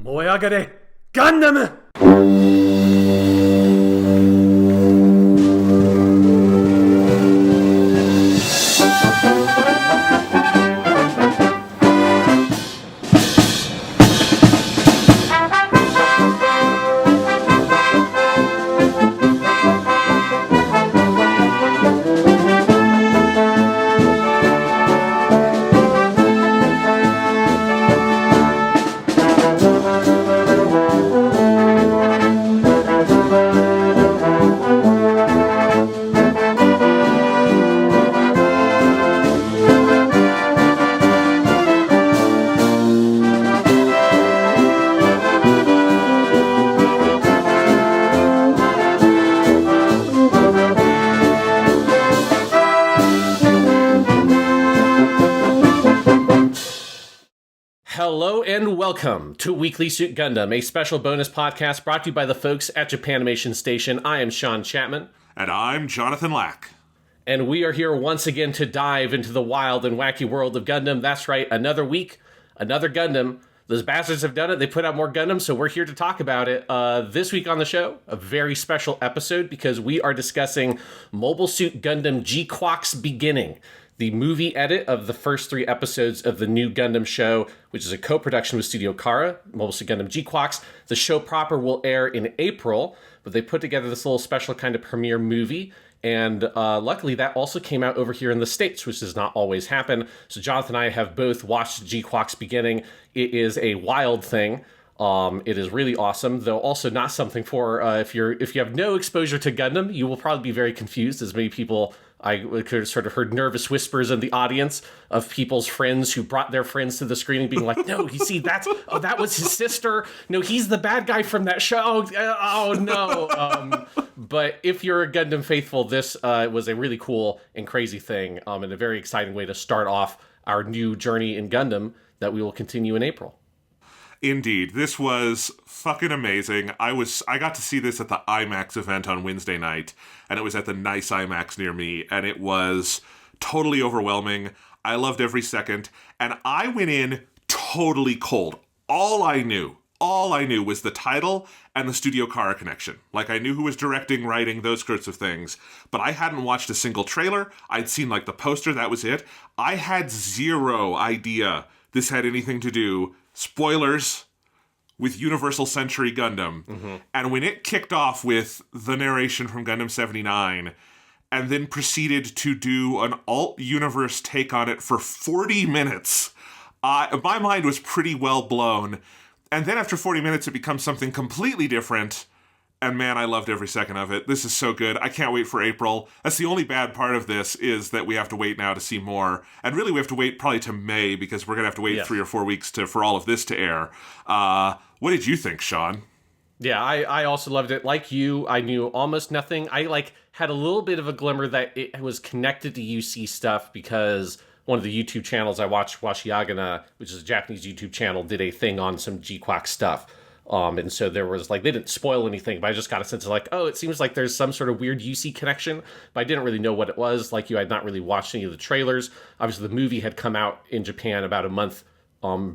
燃え上がれガンダム。Hello and welcome to Weekly Suit Gundam, a special bonus podcast brought to you by the folks at Japanimation Station. I am Sean Chapman. And I'm Jonathan Lack. And we are here once again to dive into the wild and wacky world of Gundam. That's right, another week, another Gundam. Those bastards have done it. They put out more Gundam, so we're here to talk about it. This week on the show, a very special episode because we are discussing Mobile Suit Gundam GQuuuuuuX Beginning, the movie edit of the first 3 episodes of the new Gundam show, which is a co-production with Studio Khara, Mobile Suit Gundam GQuuuuuuX. The show proper will air in April, but they put together this little special kind of premiere movie, and luckily that also came out over here in the States, which does not always happen. So Jonathan and I have both watched GQuuuuuuX Beginning. It is a wild thing. It is really awesome, though also not something for if you have no exposure to Gundam, you will probably be very confused, as many people. I could have sort of heard nervous whispers in the audience of people's friends who brought their friends to the screening being like, no, you see, that was his sister. No, he's the bad guy from that show. Oh no. But if you're a Gundam faithful, this was a really cool and crazy thing and a very exciting way to start off our new journey in Gundam that we will continue in April. Indeed, this was fucking amazing. I got to see this at the IMAX event on Wednesday night, and it was at the nice IMAX near me, and it was totally overwhelming. I loved every second, and I went in totally cold. All I knew was the title and the Studio Khara connection. Like, I knew who was directing, writing, those sorts of things, but I hadn't watched a single trailer. I'd seen, like, the poster, that was it. I had zero idea this had anything to do, spoilers, with Universal Century Gundam. Mm-hmm. And when it kicked off with the narration from Gundam 79, and then proceeded to do an alt-universe take on it for 40 minutes, my mind was pretty well blown. And then after 40 minutes, it becomes something completely different. And man, I loved every second of it. This is so good. I can't wait for April. That's the only bad part of this, is that we have to wait now to see more. And really, we have to wait probably to May, because we're going to have to wait 3 or 4 weeks for all of this to air. What did you think, Sean? Yeah, I also loved it. Like you, I knew almost nothing. I had a little bit of a glimmer that it was connected to UC stuff, because one of the YouTube channels I watched, Washiagana, which is a Japanese YouTube channel, did a thing on some GQuuuuuuX stuff. And so there was, they didn't spoil anything, but I just got a sense of it seems like there's some sort of weird UC connection, but I didn't really know what it was. Like you, I had not really watched any of the trailers. Obviously, the movie had come out in Japan about a month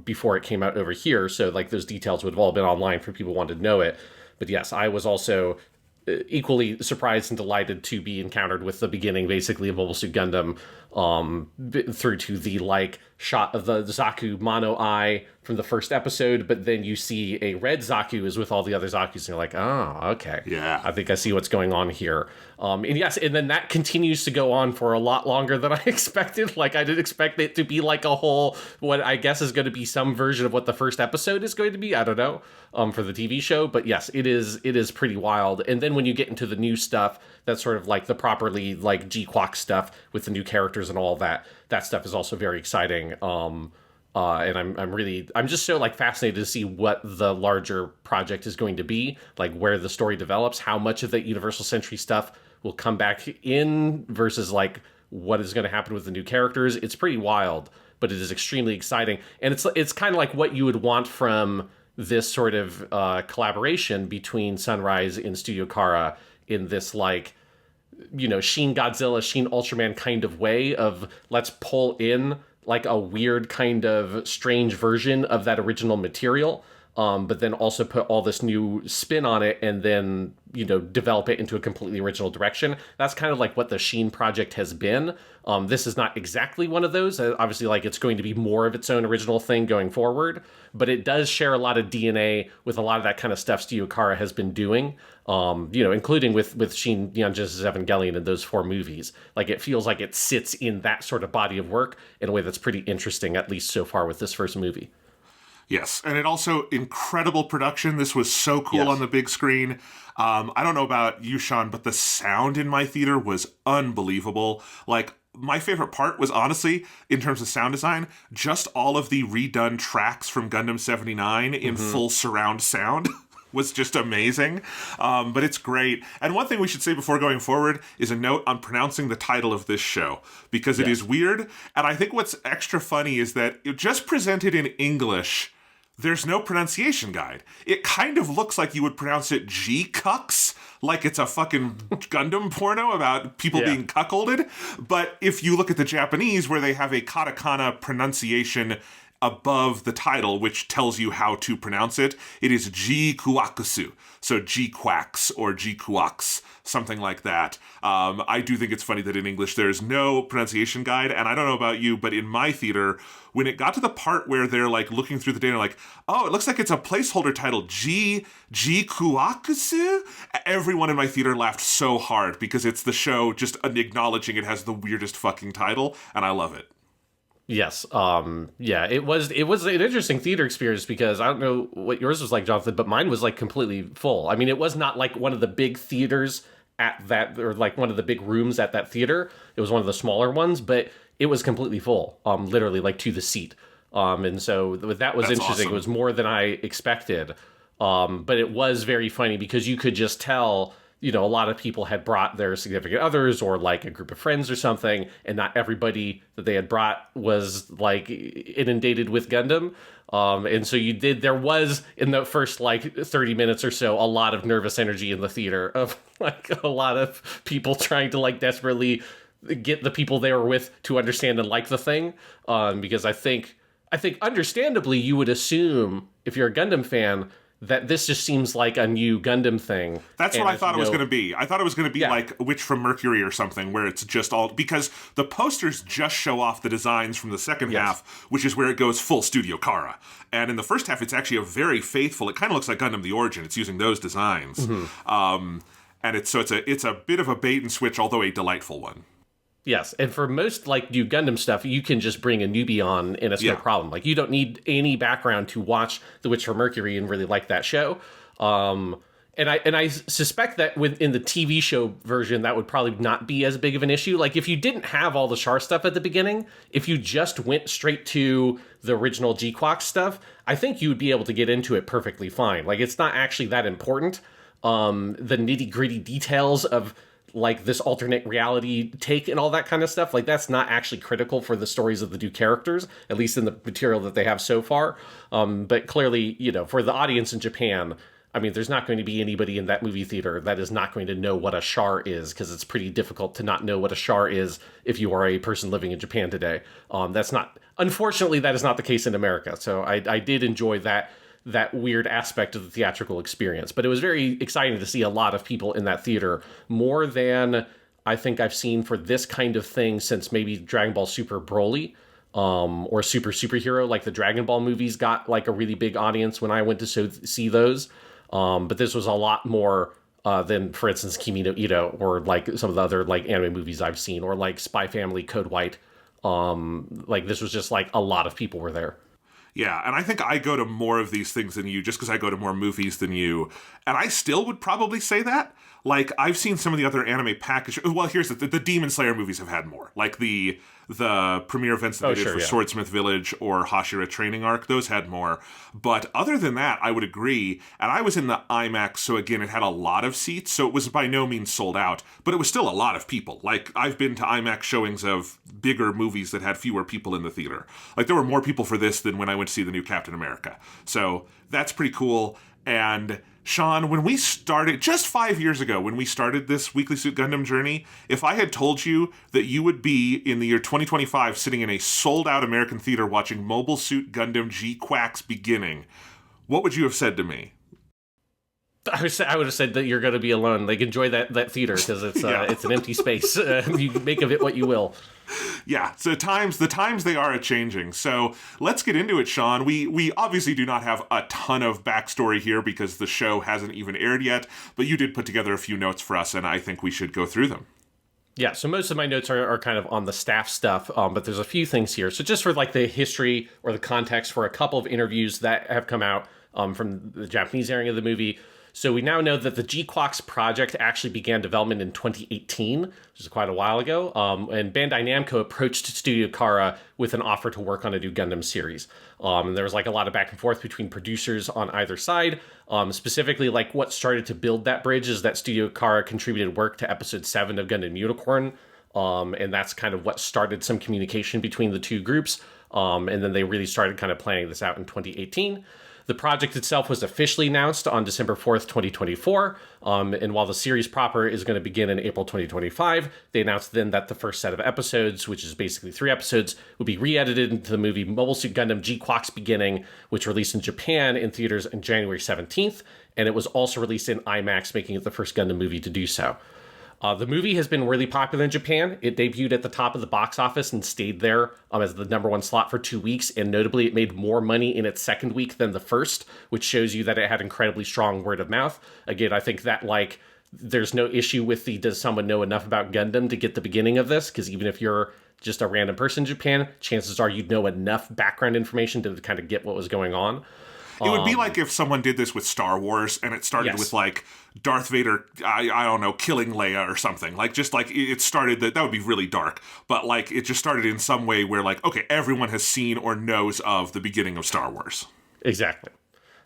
before it came out over here, so those details would have all been online for people who wanted to know it. But yes, I was also equally surprised and delighted to be encountered with the beginning, basically, of Mobile Suit Gundam, through to the shot of the Zaku mono eye from the first episode, but then you see a red Zaku is with all the other Zakus, and you're like, oh, okay. Yeah. I think I see what's going on here. And yes, and then that continues to go on for a lot longer than I expected. I didn't expect it to be a whole, what I guess is going to be some version of what the first episode is going to be. I don't know, for the TV show. But yes, it is pretty wild. And then when you get into the new stuff, that's sort of the properly GQuuuuuuX stuff with the new characters and all that stuff is also very exciting. And I'm just so fascinated to see what the larger project is going to be, where the story develops, how much of that Universal Century stuff will come back in versus what is going to happen with the new characters. It's pretty wild, but it is extremely exciting. And it's kind of like what you would want from this sort of collaboration between Sunrise and Studio Khara in this Shin Godzilla, Shin Ultraman kind of way of let's pull in a weird kind of strange version of that original material but then also put all this new spin on it and then, develop it into a completely original direction. That's kind of like what the Sheen project has been. This is not exactly one of those. Obviously, like, it's going to be more of its own original thing going forward, but it does share a lot of DNA with a lot of that kind of stuff Studio Khara has been doing, including with Sheen, Neon Genesis Evangelion and those 4 movies. Like, it feels like it sits in that sort of body of work in a way that's pretty interesting, at least so far with this first movie. Yes, and it also incredible production. This was so cool on the big screen. I don't know about you, Sean, but the sound in my theater was unbelievable. Like, my favorite part was, honestly, in terms of sound design, just all of the redone tracks from Gundam 79 in full surround sound. Was just amazing, but it's great. And one thing we should say before going forward is a note on pronouncing the title of this show, because it is weird, and I think what's extra funny is that it just presented in English. There's no pronunciation guide. It kind of looks like you would pronounce it G-cucks, like it's a fucking Gundam porno about people being cuckolded. But if you look at the Japanese, where they have a katakana pronunciation above the title, which tells you how to pronounce it, it is GQuuuuuuX. So G-quacks or GQuuuuuuX, something like that. I do think it's funny that in English there's no pronunciation guide, and I don't know about you, but in my theater, when it got to the part where they're like looking through the data, like, oh, it looks like it's a placeholder title, GQuuuuuuX, everyone in my theater laughed so hard because it's the show just acknowledging it has the weirdest fucking title, and I love it. Yes. It was an interesting theater experience because I don't know what yours was like, Jonathan, but mine was like completely full. I mean, it was not like one of the big theaters at that, or like one of the big rooms at that theater. It was one of the smaller ones, but it was completely full, literally like to the seat. And so that was interesting. Awesome. It was more than I expected. But it was very funny because you could just tell, a lot of people had brought their significant others or like a group of friends or something, and not everybody that they had brought was like inundated with Gundam. And so there was in the first like 30 minutes or so, a lot of nervous energy in the theater of like a lot of people trying to like desperately get the people they were with to understand and like the thing. Because I think understandably you would assume, if you're a Gundam fan, that this just seems like a new Gundam thing. That's what I thought it was going to be. I thought it was going to be like Witch from Mercury or something, where it's just all... Because the posters just show off the designs from the second half, which is where it goes full Studio Khara. And in the first half, it's actually a very faithful... It kind of looks like Gundam The Origin. It's using those designs. And it's a bit of a bait and switch, although a delightful one. Yes, and for most like new Gundam stuff, you can just bring a newbie on and it's no problem. Like, you don't need any background to watch The Witch from Mercury and really like that show. And I suspect that in the TV show version, that would probably not be as big of an issue. Like, if you didn't have all the Char stuff at the beginning, if you just went straight to the original GQuuuuuuX stuff, I think you would be able to get into it perfectly fine. Like, it's not actually that important. The nitty-gritty details of like this alternate reality take and all that kind of stuff, like that's not actually critical for the stories of the two characters, at least in the material that they have so far. But clearly, for the audience in Japan, I mean, there's not going to be anybody in that movie theater that is not going to know what a char is, because it's pretty difficult to not know what a char is if you are a person living in Japan today. Unfortunately, that is not the case in America. So I did enjoy that weird aspect of the theatrical experience. But it was very exciting to see a lot of people in that theater, more than I think I've seen for this kind of thing since maybe Dragon Ball Super Broly, or Super Superhero. Like, the Dragon Ball movies got like a really big audience when I went to see those. But this was a lot more than, for instance, Kimi no Ito, or like some of the other like anime movies I've seen, or like Spy Family, Code White. Like, this was just like a lot of people were there. Yeah, and I think I go to more of these things than you just because I go to more movies than you. And I still would probably say that. Like, I've seen some of the other anime package... Well, here's the Demon Slayer movies have had more. Like, the premiere events that they did for Swordsmith Village or Hashira Training Arc, those had more. But other than that, I would agree. And I was in the IMAX, so again, it had a lot of seats, so it was by no means sold out. But it was still a lot of people. Like, I've been to IMAX showings of bigger movies that had fewer people in the theater. Like, there were more people for this than when I went to see the new Captain America. So that's pretty cool. And Sean, when we started, just 5 years ago, when we started this Weekly Suit Gundam journey, if I had told you that you would be, in the year 2025, sitting in a sold-out American theater watching Mobile Suit Gundam GQuuuuuuX beginning, what would you have said to me? I would have said that you're going to be alone. Like, enjoy that theater because it's it's an empty space. You can make of it what you will. Yeah, so the times they are a-changing. So let's get into it, Sean. We obviously do not have a ton of backstory here because the show hasn't even aired yet, but you did put together a few notes for us, and I think we should go through them. Yeah, so most of my notes are kind of on the staff stuff, but there's a few things here. So just for like the history or the context for a couple of interviews that have come out from the Japanese airing of the movie. So we now know that the GQuuuuuuX project actually began development in 2018, which is quite a while ago. And Bandai Namco approached Studio Khara with an offer to work on a new Gundam series. And there was like a lot of back and forth between producers on either side. Specifically, like what started to build that bridge is that Studio Khara contributed work to episode 7 of Gundam Unicorn. And that's kind of what started some communication between the two groups. And then they really started kind of planning this out in 2018. The project itself was officially announced on December 4th, 2024, and while the series proper is going to begin in April 2025, they announced then that the first set of episodes, which is basically 3 episodes, would be re-edited into the movie Mobile Suit Gundam GQuuuuuuX Beginning, which released in Japan in theaters on January 17th, and it was also released in IMAX, making it the first Gundam movie to do so. The movie has been really popular in Japan. It debuted at the top of the box office and stayed there as the #1 slot for 2 weeks. And notably, it made more money in its second week than the first, which shows you that it had incredibly strong word of mouth. Again, I think that like there's no issue with the does someone know enough about Gundam to get the beginning of this? Because even if you're just a random person in Japan, chances are you'd know enough background information to kind of get what was going on. It would be like if someone did this with Star Wars and it started with like Darth Vader, I don't know, killing Leia or something. Like just like it started that would be really dark. But like it just started in some way where like, okay, everyone has seen or knows of the beginning of Star Wars. Exactly.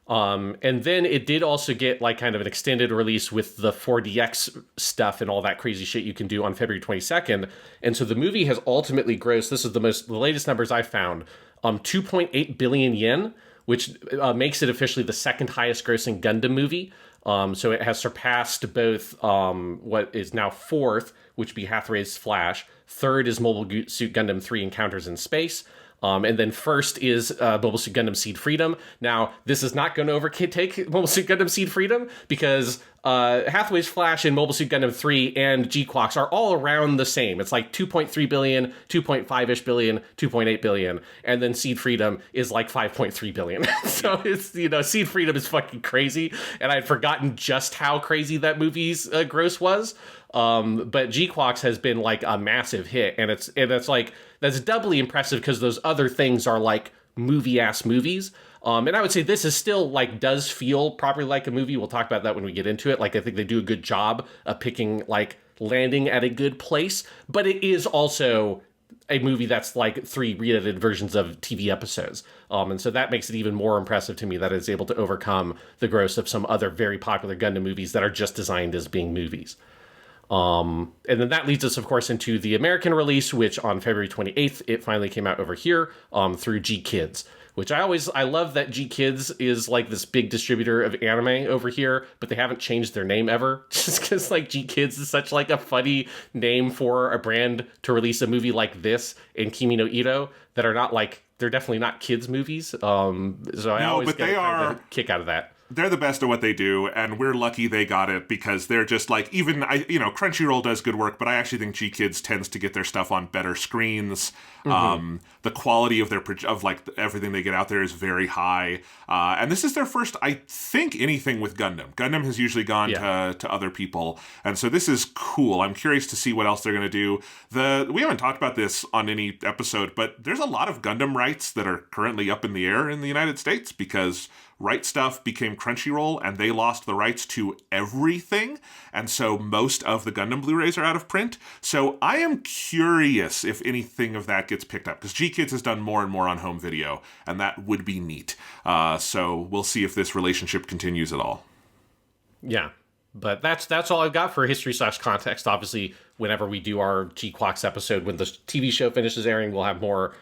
And then it did also get like kind of an extended release with the 4DX stuff and all that crazy shit you can do on February 22nd. And so the movie has ultimately grossed, this is the latest numbers I found, 2.8 billion yen, which makes it officially the second highest grossing Gundam movie. So it has surpassed both what is now 4th, which would be Hathaway's Flash. 3rd is Mobile Suit Gundam 3 Encounters in Space. And then 1st is Mobile Suit Gundam Seed Freedom. Now, this is not going to overtake Mobile Suit Gundam Seed Freedom because Hathaway's Flash and Mobile Suit Gundam 3 and GQuuuuuuX are all around the same. It's like 2.3 billion, 2.5-ish billion, 2.8 billion. And then Seed Freedom is like 5.3 billion. So it's, Seed Freedom is fucking crazy. And I'd forgotten just how crazy that movie's gross was. But GQuuuuuuX has been like a massive hit, and it's like that's doubly impressive because those other things are like movie-ass movies. And I would say this is still like does feel properly like a movie. We'll talk about that when we get into it. Like I think they do a good job of picking like landing at a good place, but it is also a movie that's like 3 re-edited versions of TV episodes. And so that makes it even more impressive to me that it's able to overcome the gross of some other very popular Gundam movies that are just designed as being movies. And then that leads us, of course, into the American release, which on February 28th, it finally came out over here through GKids, which I love that GKids is like this big distributor of anime over here, but they haven't changed their name ever. Just because like GKids is such like a funny name for a brand to release a movie like this and Kimi no Ito that are not like, they're definitely not kids movies. So I always get a kick out of that. They're the best at what they do, and we're lucky they got it because they're just like, even, Crunchyroll does good work, but I actually think GKids tends to get their stuff on better screens. Mm-hmm. The quality of everything they get out there is very high. And this is their first, I think, anything with Gundam. Gundam has usually gone to other people, and so this is cool. I'm curious to see what else they're going to do. We haven't talked about this on any episode, but there's a lot of Gundam rights that are currently up in the air in the United States because Right Stuff became Crunchyroll, and they lost the rights to everything, and so most of the Gundam Blu-rays are out of print. So I am curious if anything of that gets picked up, because GKids has done more and more on home video, and that would be neat. So we'll see if this relationship continues at all. Yeah, but that's all I've got for history/context. Obviously, whenever we do our GQuuuuuuX episode, when the TV show finishes airing, we'll have more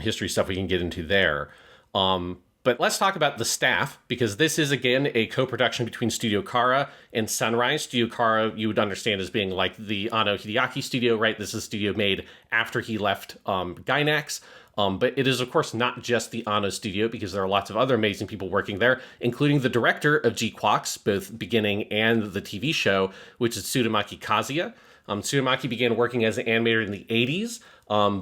history stuff we can get into there. But let's talk about the staff, because this is, again, a co-production between Studio Khara and Sunrise. Studio Khara, you would understand as being like the Anno Hideaki studio, right? This is a studio made after he left Gainax. But it is, of course, not just the Anno studio, because there are lots of other amazing people working there, including the director of GQuuuuuuX, both beginning and the TV show, which is Tsurumaki Kazuya. Tsurumaki began working as an animator in the 80s,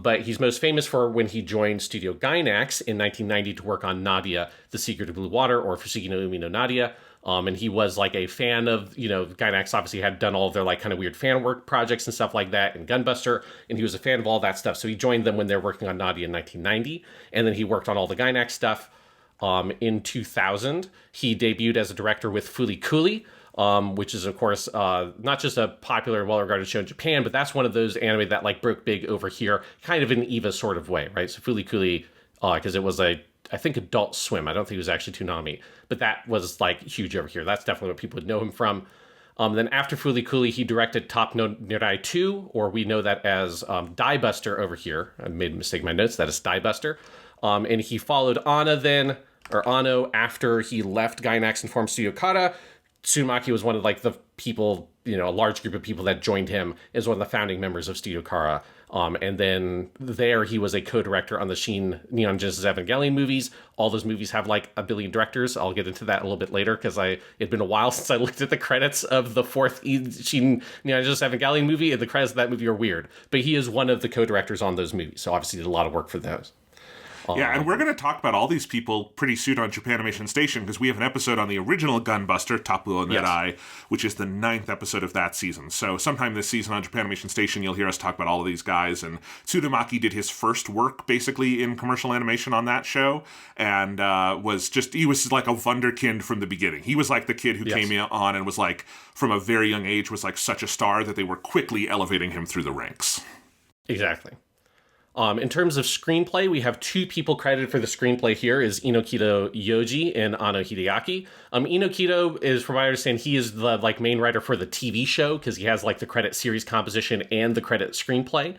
but he's most famous for when he joined Studio Gainax in 1990 to work on Nadia, The Secret of Blue Water, or Fushigi no Umi no Nadia. And he was like a fan of, Gainax obviously had done all of their like kind of weird fan work projects and stuff like that, and Gunbuster, and he was a fan of all that stuff. So he joined them when they were working on Nadia in 1990, and then he worked on all the Gainax stuff. In 2000, he debuted as a director with Fooly Cooly, which is, of course, not just a popular and well-regarded show in Japan, but that's one of those anime that like broke big over here, kind of in an Eva sort of way, right? So Fooly Cooly, because it was I think Adult Swim. I don't think it was actually Toonami, but that was like huge over here. That's definitely what people would know him from. Then after Fooly Cooly, he directed Top no Nirai 2, or we know that as Die Buster over here. I made a mistake in my notes. That is Die Buster. And he followed Anno after he left Gainax and formed Studio Khara. Tsurumaki was one of like the people, a large group of people that joined him as one of the founding members of Studio Khara. And then there he was a co-director on the Neon Genesis Evangelion movies. All those movies have like a billion directors. I'll get into that a little bit later because it'd been a while since I looked at the credits of the fourth Neon Genesis Evangelion movie, and the credits of that movie are weird. But he is one of the co-directors on those movies, so obviously did a lot of work for those. Yeah, and we're going to talk about all these people pretty soon on Japanimation Station, because we have an episode on the original Gunbuster, Tapuo Nerai, which is the 9th episode of that season. So sometime this season on Japanimation Station, you'll hear us talk about all of these guys. And Tsurumaki did his first work, basically, in commercial animation on that show, and he was like a wunderkind from the beginning. He was like the kid who came on and was like, from a very young age, was like such a star that they were quickly elevating him through the ranks. Exactly. In terms of screenplay, we have two people credited for the screenplay here, is Enokido Yoji and Anno Hideaki. Enokido is, from what I understand, he is the like main writer for the TV show, because he has like the credit series composition and the credit screenplay.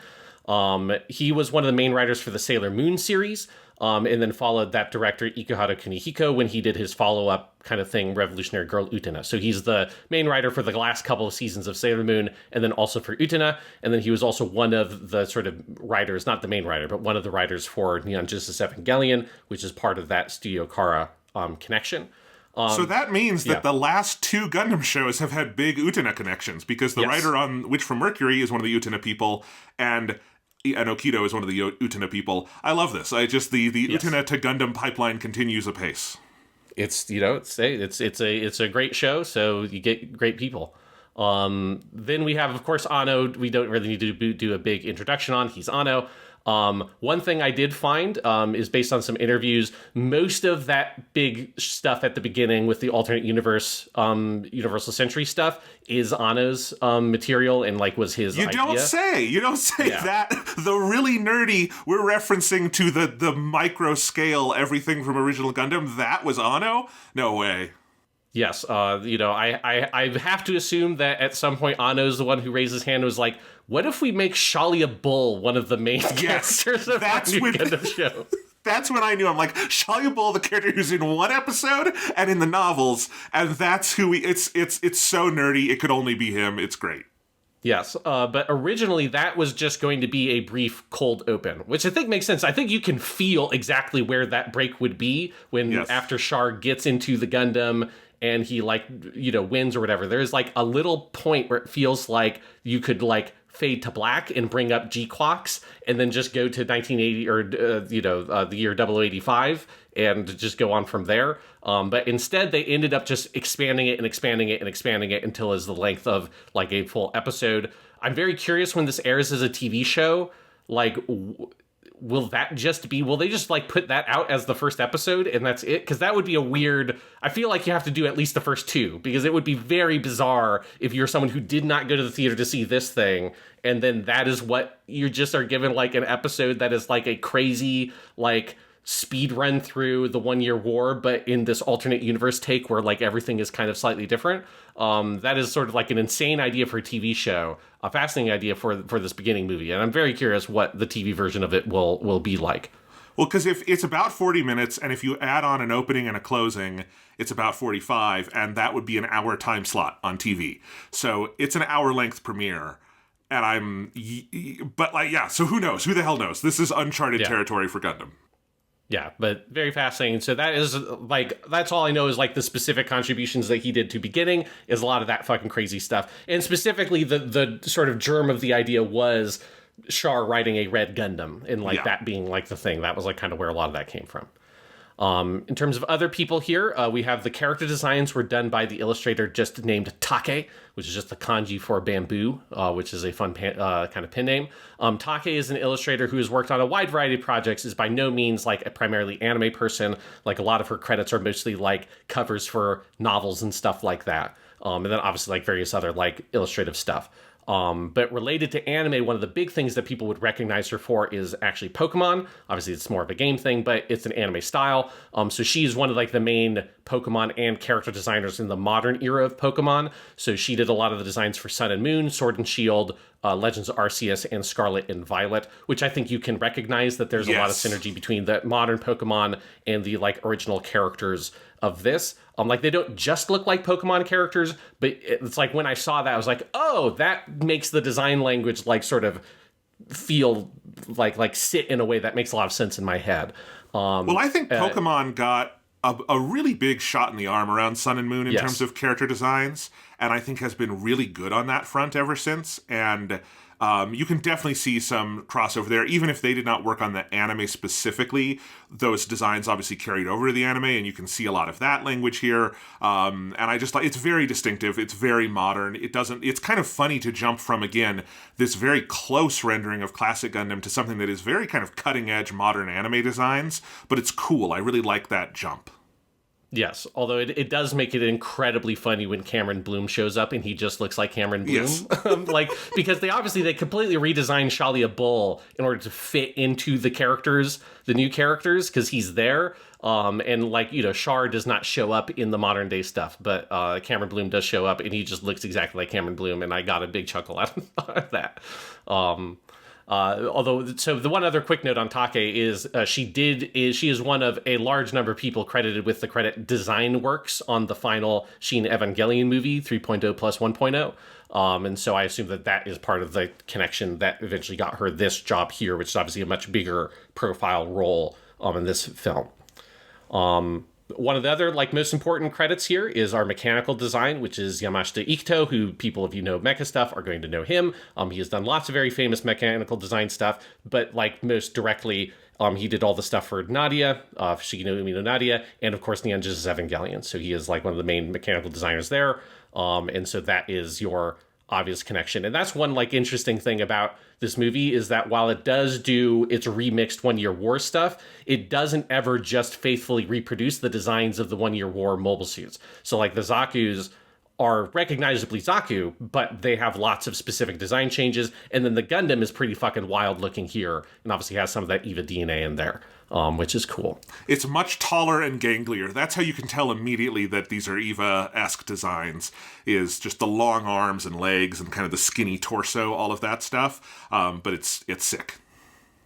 He was one of the main writers for the Sailor Moon series, and then followed that director Ikuhara Kunihiko when he did his follow-up kind of thing, Revolutionary Girl Utena. So he's the main writer for the last couple of seasons of Sailor Moon, and then also for Utena, and then he was also one of the sort of writers, not the main writer, but one of the writers for Neon Genesis Evangelion, which is part of that Studio Khara connection. So that means that the last two Gundam shows have had big Utena connections, because the writer on Witch from Mercury is one of the Utena people, and Enokido is one of the Utena people. I love this. The Utena to Gundam pipeline continues apace. It's a great show, so you get great people. Then we have, of course, Anno. We don't really need to do a big introduction on. He's Anno. One thing I did find is based on some interviews, most of that big stuff at the beginning with the alternate universe, Universal Century stuff is Anno's material and like was his idea. You don't say that. The really nerdy, we're referencing to the micro scale, everything from original Gundam, that was Anno? No way. Yes, I have to assume that at some point Anno's the one who raised his hand and was like, what if we make Shalia Bull one of the main characters of the new Gundam show? That's when I knew. I'm like, Shalia Bull, the character who's in one episode and in the novels, and that's who it's so nerdy, it could only be him. It's great. Yes, but originally that was just going to be a brief cold open, which I think makes sense. I think you can feel exactly where that break would be when after Char gets into the Gundam and he wins or whatever. There's like a little point where it feels like you could like fade to black and bring up GQuuuuuuX and then just go to 1980 or the year 0085 and just go on from there. But instead they ended up just expanding it and expanding it and expanding it until it's the length of like a full episode. I'm very curious when this airs as a TV show, like will they just like put that out as the first episode and that's it? Because that would be I feel like you have to do at least the first two, because it would be very bizarre if you're someone who did not go to the theater to see this thing and then that is what you just are given, like an episode that is like a crazy like speed run through the 1 Year War, but in this alternate universe take where like everything is kind of slightly different. That is sort of like an insane idea for a TV show, a fascinating idea for this beginning movie, and I'm very curious what the TV version of it will be like. Well, because if it's about 40 minutes, and if you add on an opening and a closing, it's about 45, and that would be an hour time slot on TV. So it's an hour-length premiere. but like, yeah, so who knows? Who the hell knows? This is uncharted territory for Gundam. Yeah, but very fascinating. So that is, like, that's all I know is, like, the specific contributions that he did to beginning is a lot of that fucking crazy stuff. And specifically, the sort of germ of the idea was Char riding a red Gundam, and, like, that being, like, the thing. That was, like, kind of where a lot of that came from. In terms of other people here, we have the character designs were done by the illustrator just named Take, which is just the kanji for bamboo, which is a fun kind of pen name. Take is an illustrator who has worked on a wide variety of projects, is by no means like a primarily anime person. Like a lot of her credits are mostly like covers for novels and stuff like that. And then obviously like various other like illustrative stuff. But related to anime, one of the big things that people would recognize her for is actually Pokemon. Obviously, it's more of a game thing, but it's an anime style. So she's one of like the main Pokemon and character designers in the modern era of Pokemon. So she did a lot of the designs for Sun and Moon, Sword and Shield, Legends of Arceus, and Scarlet and Violet, which I think you can recognize that there's a lot of synergy between the modern Pokemon and the like original characters of this. Like they don't just look like Pokemon characters, but it's like when I saw that, I was like, oh, that makes the design language like sort of feel like sit in a way that makes a lot of sense in my head. Well, I think Pokemon got a really big shot in the arm around Sun and Moon in terms of character designs, and I think has been really good on that front ever since. And you can definitely see some crossover there, even if they did not work on the anime specifically. Those designs obviously carried over to the anime, and you can see a lot of that language here. And I just like it's very distinctive. It's very modern. It's kind of funny to jump from, again, this very close rendering of classic Gundam to something that is very kind of cutting edge modern anime designs, but it's cool. I really like that jump. Yes, although it does make it incredibly funny when Cameron Bloom shows up and he just looks like Cameron Bloom. Yes. Like, because they completely redesigned Shalia Bull in order to fit into the characters, the new characters, because he's there. And like, you know, Char does not show up in the modern day stuff, but Cameron Bloom does show up and he just looks exactly like Cameron Bloom, and I got a big chuckle out of that. So the one other quick note on Take is she is one of a large number of people credited with the credit design works on the final Shin Evangelion movie 3.0 plus 1.0. And so I assume that is part of the connection that eventually got her this job here, which is obviously a much bigger profile role in this film. One of the other most important credits here is our mechanical design, which is Yamashita Ikuto, who people, if you know mecha stuff, are going to know him. He has done lots of very famous mechanical design stuff, but most directly, he did all the stuff for Nadia, Shigi no Umi no Nadia, and of course Neon Genesis Evangelion. So he is one of the main mechanical designers there. And so that is your obvious connection. And that's one interesting thing about this movie is that while it does do its remixed One Year War stuff, it doesn't ever just faithfully reproduce the designs of the One Year War mobile suits. So the Zaku's are recognizably Zaku, but they have lots of specific design changes. And then the Gundam is pretty fucking wild looking here, and obviously has some of that EVA DNA in there, which is cool. It's much taller and ganglier. That's how you can tell immediately that these are EVA-esque designs, is just the long arms and legs and kind of the skinny torso, all of that stuff. But it's sick.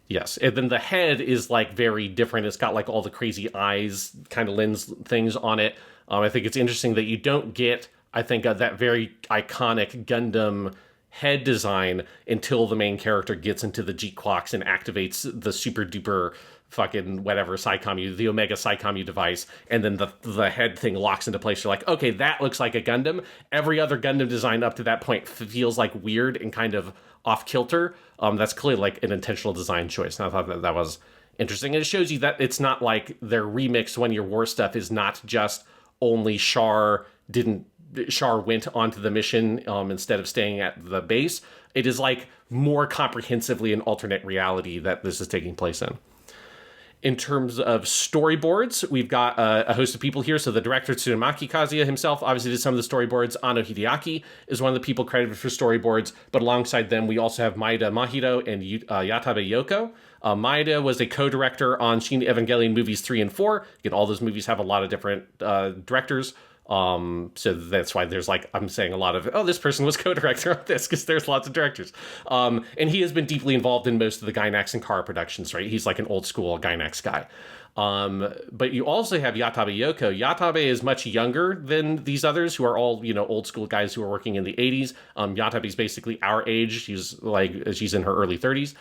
Yes, and then the head is very different. It's got all the crazy eyes kind of lens things on it. I think it's interesting that you don't get, I think, that very iconic Gundam head design until the main character gets into the GQuuuuuuX and activates the super duper fucking whatever the Omega Psycommu device, and then the head thing locks into place. You're like, okay, that looks like a Gundam. Every other Gundam design up to that point feels weird and kind of off kilter. That's clearly an intentional design choice, and I thought that was interesting. And it shows you that it's not their remixed One Year War stuff is not just only Char went onto the mission instead of staying at the base. It is more comprehensively an alternate reality that this is taking place in. In terms of storyboards, we've got a host of people here. So the director, Tsurumaki Kazuya himself, obviously did some of the storyboards. Anno Hideaki is one of the people credited for storyboards. But alongside them, we also have Maeda Mahiro and Yatabe Yoko. Maeda was a co-director on Shin Evangelion movies 3 and 4. Again, all those movies have a lot of different directors. So that's why there's like, I'm saying a lot of, oh, this person was co-director on this, because there's lots of directors. And he has been deeply involved in most of the Gainax and Khara productions, right? He's like an old school Gainax guy. But you also have Yatabe Yoko. Yatabe is much younger than these others, who are all, old school guys who are working in the 80s. Yatabe's basically our age. She's in her early 30s.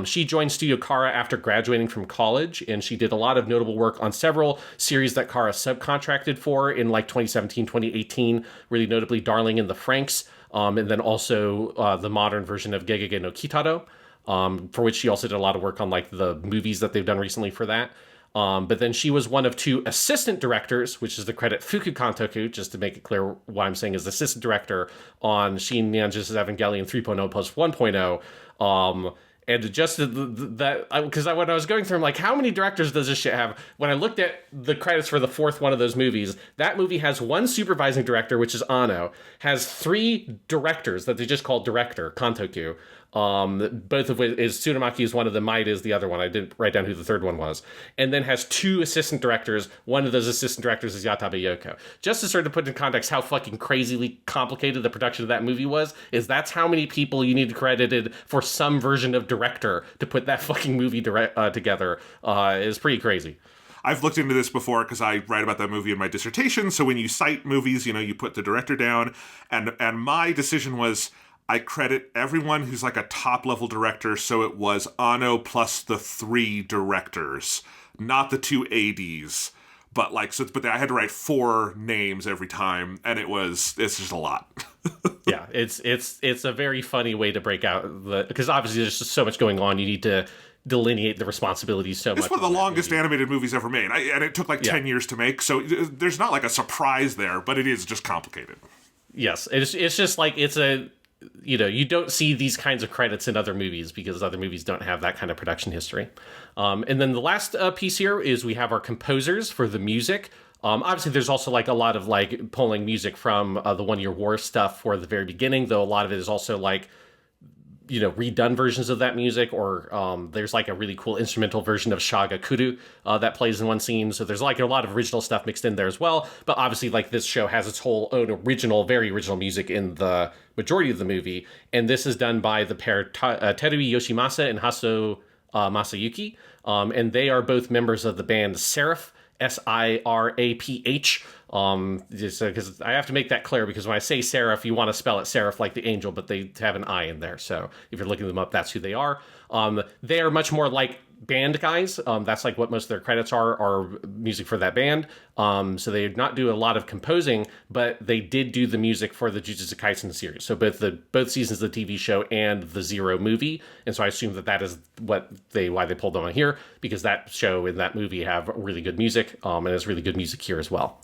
She joined Studio Khara after graduating from college, and she did a lot of notable work on several series that Khara subcontracted for in like 2017, 2018, really notably Darling in the Franxx, and then also the modern version of Gegege no Kitaro, for which she also did a lot of work on like the movies that they've done recently for that. But then she was one of 2 assistant directors, which is the credit Fuku Kantoku, just to make it clear what I'm saying is assistant director on Shin Neon Genesis Evangelion 3.0 plus 1.0. And just that, because when I was going through, I'm like, how many directors does this shit have? When I looked at the credits for the 4th one of those movies, that movie has 1 supervising director, which is Anno, has 3 directors that they just call director, Kantoku. Both of which is Tsurumaki is one of them, Maida is the other one. I didn't write down who the 3rd one was. And then has 2 assistant directors. One of those assistant directors is Yatabe Yoko. Just to sort of put in context how fucking crazily complicated the production of that movie was, is that's how many people you need credited for some version of director to put that fucking movie together. Is pretty crazy. I've looked into this before because I write about that movie in my dissertation. So when you cite movies, you put the director down. And my decision was, I credit everyone who's like a top-level director, so it was Anno plus the 3 directors, not the 2 ADs. But but I had to write 4 names every time, and it's just a lot. Yeah, it's a very funny way to break out because obviously there's just so much going on. You need to delineate the responsibilities so much. It's one of the longest animated movies ever made, and it took 10 years to make, so there's not like a surprise there, but it is just complicated. Yes, it's just like it's a... you don't see these kinds of credits in other movies because other movies don't have that kind of production history. And then the last piece here is we have our composers for the music. Obviously, there's also like a lot of like pulling music from the 1 Year War stuff for the very beginning, though a lot of it is also like, redone versions of that music, or there's like a really cool instrumental version of Shaga Kuru that plays in one scene. So there's like a lot of original stuff mixed in there as well. But obviously, like this show has its whole own very original music in the majority of the movie. And this is done by the pair Terui Yoshimasa and Haso Masayuki. And they are both members of the band Seraph, Siraph. Just because I have to make that clear, because when I say Seraph, you want to spell it Seraph like the angel, but they have an I in there. So if you're looking them up, that's who they are. They are much more like band guys. That's like what most of their credits are music for that band. So they did not do a lot of composing, but they did do the music for the Jujutsu Kaisen series. So both seasons of the TV show and the Zero movie. And so I assume that is why they pulled them on here, because that show and that movie have really good music, and there's really good music here as well.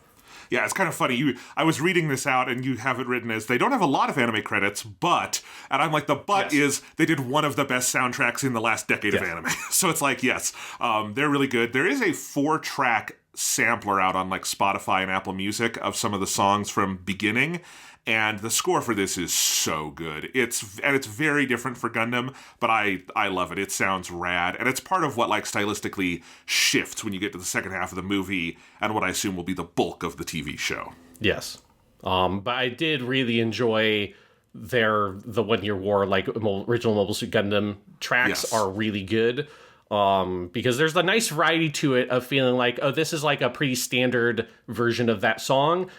Yeah, it's kind of funny. I was reading this out, and you have it written as they don't have a lot of anime credits, but, and I'm like, the but is they did one of the best soundtracks in the last decade of anime. So it's like, yes, they're really good. There is a 4-track sampler out on like Spotify and Apple Music of some of the songs from Beginning, and the score for this is so good. It's very different for Gundam, but I love it. It sounds rad, and it's part of what like stylistically shifts when you get to the second half of the movie and what I assume will be the bulk of the TV show. Yes, but I did really enjoy the 1 Year War like original Mobile Suit Gundam tracks are really good. Because there's a nice variety to it of feeling like, oh, this is like a pretty standard version of that song,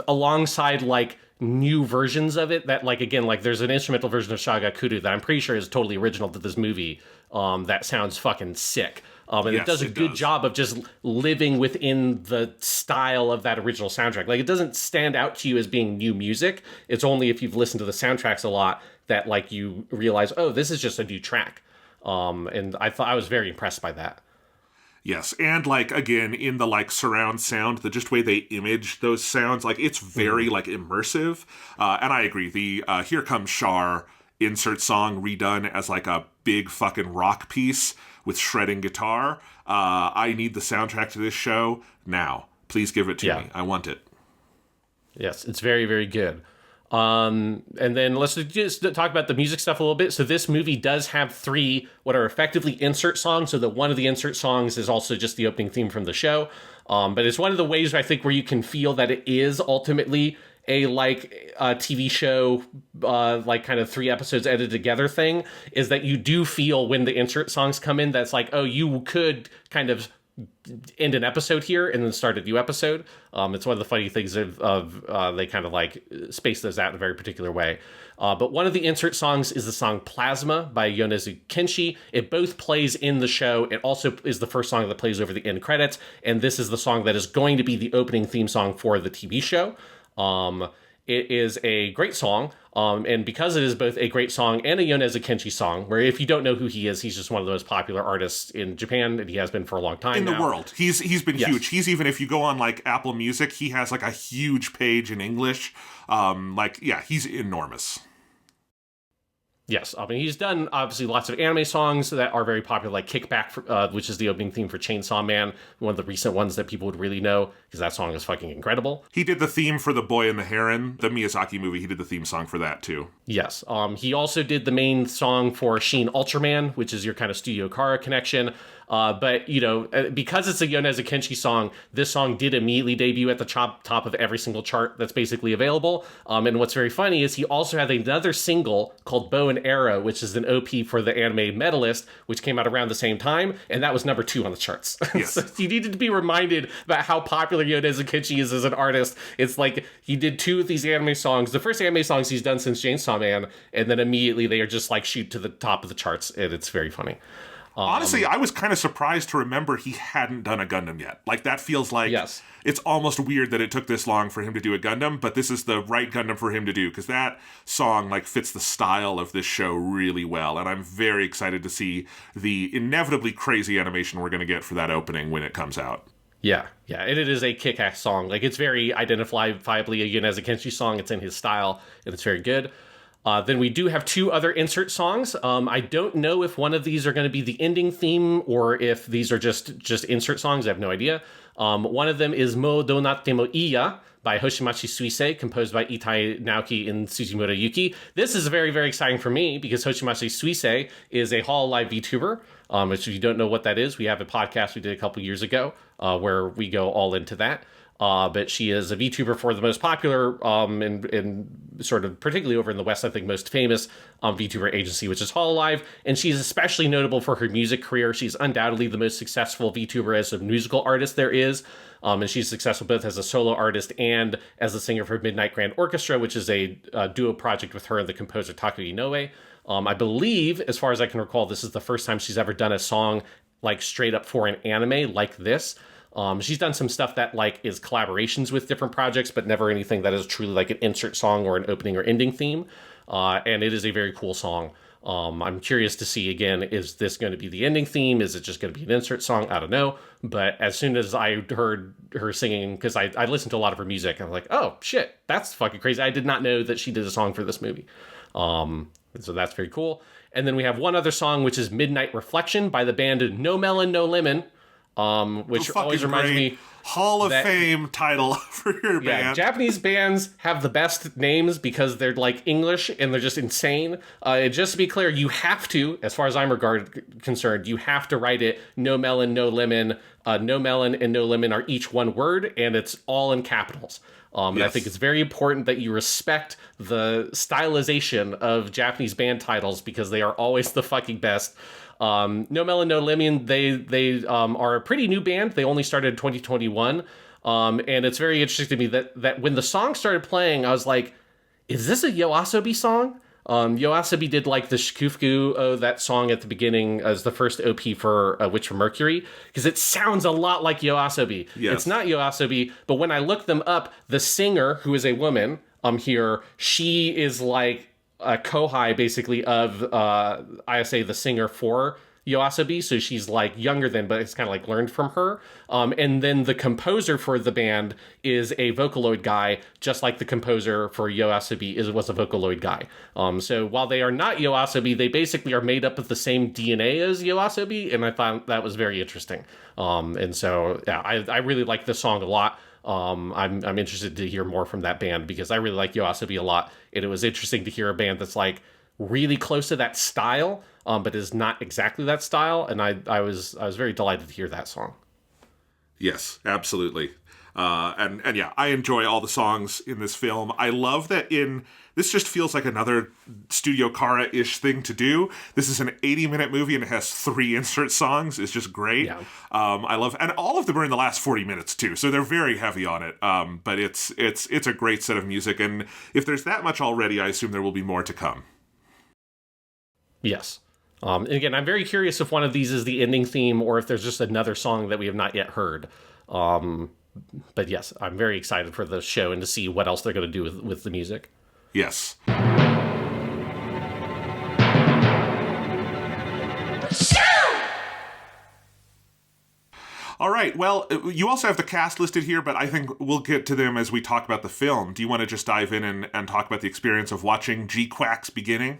alongside like new versions of it that, like, again, like there's an instrumental version of Shaga Kuru that I'm pretty sure is totally original to this movie, that sounds fucking sick. And it does a good job of just living within the style of that original soundtrack. Like, it doesn't stand out to you as being new music. It's only if you've listened to the soundtracks a lot that like you realize, oh, this is just a new track. And I was very impressed by that. Yes, and like again in the like surround sound, the just way they image those sounds, like it's very like immersive. And I agree. The Here Comes Char insert song redone as like a big fucking rock piece with shredding guitar. I need the soundtrack to this show now. Please give it to me. I want it. Yes, it's very, very good. And then let's just talk about the music stuff a little bit. So this movie does have 3 what are effectively insert songs, so that one of the insert songs is also just the opening theme from the show. But it's one of the ways I think where you can feel that it is ultimately a TV show, like kind of 3 episodes edited together thing, is that you do feel when the insert songs come in, that's like, oh, you could kind of end an episode here and then start a new episode. It's one of the funny things of they kind of like space those out in a very particular way. But one of the insert songs is the song Plasma by Yonezu Kenshi. It both plays in the show. It also is the first song that plays over the end credits. And this is the song that is going to be the opening theme song for the TV show. It is a great song, and because it is both a great song and a Yonezu Kenshi song, where if you don't know who he is, he's just one of the most popular artists in Japan, and he has been for a long time in now. the world. He's been huge. He's even, if you go on like Apple Music, he has like a huge page in English. He's enormous. Yes, I mean, he's done, obviously, lots of anime songs that are very popular, like Kickback, which is the opening theme for Chainsaw Man, one of the recent ones that people would really know, because that song is fucking incredible. He did the theme for The Boy and the Heron, the Miyazaki movie. He did the theme song for that, too. Yes, he also did the main song for Shin Ultraman, which is your kind of Studio Khara connection. But, because it's a Yonezu Kenshi song, this song did immediately debut at the top of every single chart that's basically available. And what's very funny is he also had another single called Bow and Arrow, which is an OP for the anime Medalist, which came out around the same time, and that was number 2 on the charts. Yes. So you needed to be reminded about how popular Yonezu Kenshi is as an artist. It's like he did 2 of these anime songs, the first anime songs he's done since Chainsaw Man, and then immediately they are just like shoot to the top of the charts, and it's very funny. Honestly, I was kind of surprised to remember he hadn't done a Gundam yet. Like, that feels like It's almost weird that it took this long for him to do a Gundam, but this is the right Gundam for him to do, because that song, like, fits the style of this show really well, and I'm very excited to see the inevitably crazy animation we're going to get for that opening when it comes out. Yeah, and it is a kick-ass song. Like, it's very identifiably a Yonezu Kenshi song. It's in his style, and it's very good. Then we do have 2 other insert songs. I don't know if one of these are going to be the ending theme or if these are just insert songs. I have no idea. One of them is Mo Donate Mo Iya by Hoshimachi Suisei, composed by Itai Naoki and Tsujimura Yuki. This is very, very exciting for me because Hoshimachi Suisei is a Hololive VTuber. Which if you don't know what that is, we have a podcast we did a couple years ago where we go all into that. But she is a VTuber for the most popular and sort of particularly over in the West, I think most famous VTuber agency, which is Hololive. And she's especially notable for her music career. She's undoubtedly the most successful VTuber as a musical artist there is. And she's successful both as a solo artist and as a singer for Midnight Grand Orchestra, which is a duo project with her and the composer Taku Inoue. I believe, as far as I can recall, this is the first time she's ever done a song like straight up for an anime like this. She's done some stuff that like is collaborations with different projects, but never anything that is truly like an insert song or an opening or ending theme. And it is a very cool song. I'm curious to see, again, is this going to be the ending theme? Is it just going to be an insert song? I don't know. But as soon as I heard her singing, because I listened to a lot of her music, I'm like, oh, shit, that's fucking crazy. I did not know that she did a song for this movie. So that's very cool. And then we have one other song, which is Midnight Reflection by the band No Melon, No Lemon, which always reminds me... Hall of Fame title for your band. Yeah, Japanese bands have the best names because they're like English and they're just insane. And just to be clear, you have to, as far as I'm concerned, you have to write it No Melon, No Lemon. No Melon and No Lemon are each one word, and it's all in capitals. And I think it's very important that you respect the stylization of Japanese band titles because they are always the fucking best. No Melon, No Lemon, they are a pretty new band. They only started in 2021. And it's very interesting to me that when the song started playing, I was like, is this a YOASOBI song? YOASOBI did like the Shikufuku, that song at the beginning as the first OP for Witch from Mercury, because it sounds a lot like YOASOBI. Yes. It's not YOASOBI, but when I looked them up, the singer, who is a woman here, she is like a kohai basically of ISA, the singer for YOASOBI, so she's like younger than, but it's kind of like learned from her. And then the composer for the band is a Vocaloid guy, just like the composer for YOASOBI was a Vocaloid guy. So while they are not YOASOBI, they basically are made up of the same DNA as YOASOBI, and I found that was very interesting. And so yeah, I really like this song a lot. I'm interested to hear more from that band because I really like YOASOBI a lot. And it was interesting to hear a band that's like really close to that style, but is not exactly that style. And I was very delighted to hear that song. Yes, absolutely. And yeah, I enjoy all the songs in this film. I love that this just feels like another Studio Khara-ish thing to do. This is an 80-minute movie and it has 3 insert songs. It's just great. Yeah. I love, and all of them are in the last 40 minutes too, so they're very heavy on it. But it's a great set of music, and if there's that much already, I assume there will be more to come. Yes. And again, I'm very curious if one of these is the ending theme or if there's just another song that we have not yet heard. But yes, I'm very excited for the show and to see what else they're going to do with the music. Yes. All right. Well, you also have the cast listed here, but I think we'll get to them as we talk about the film. Do you want to just dive in and talk about the experience of watching GQuuuuuuuX beginning?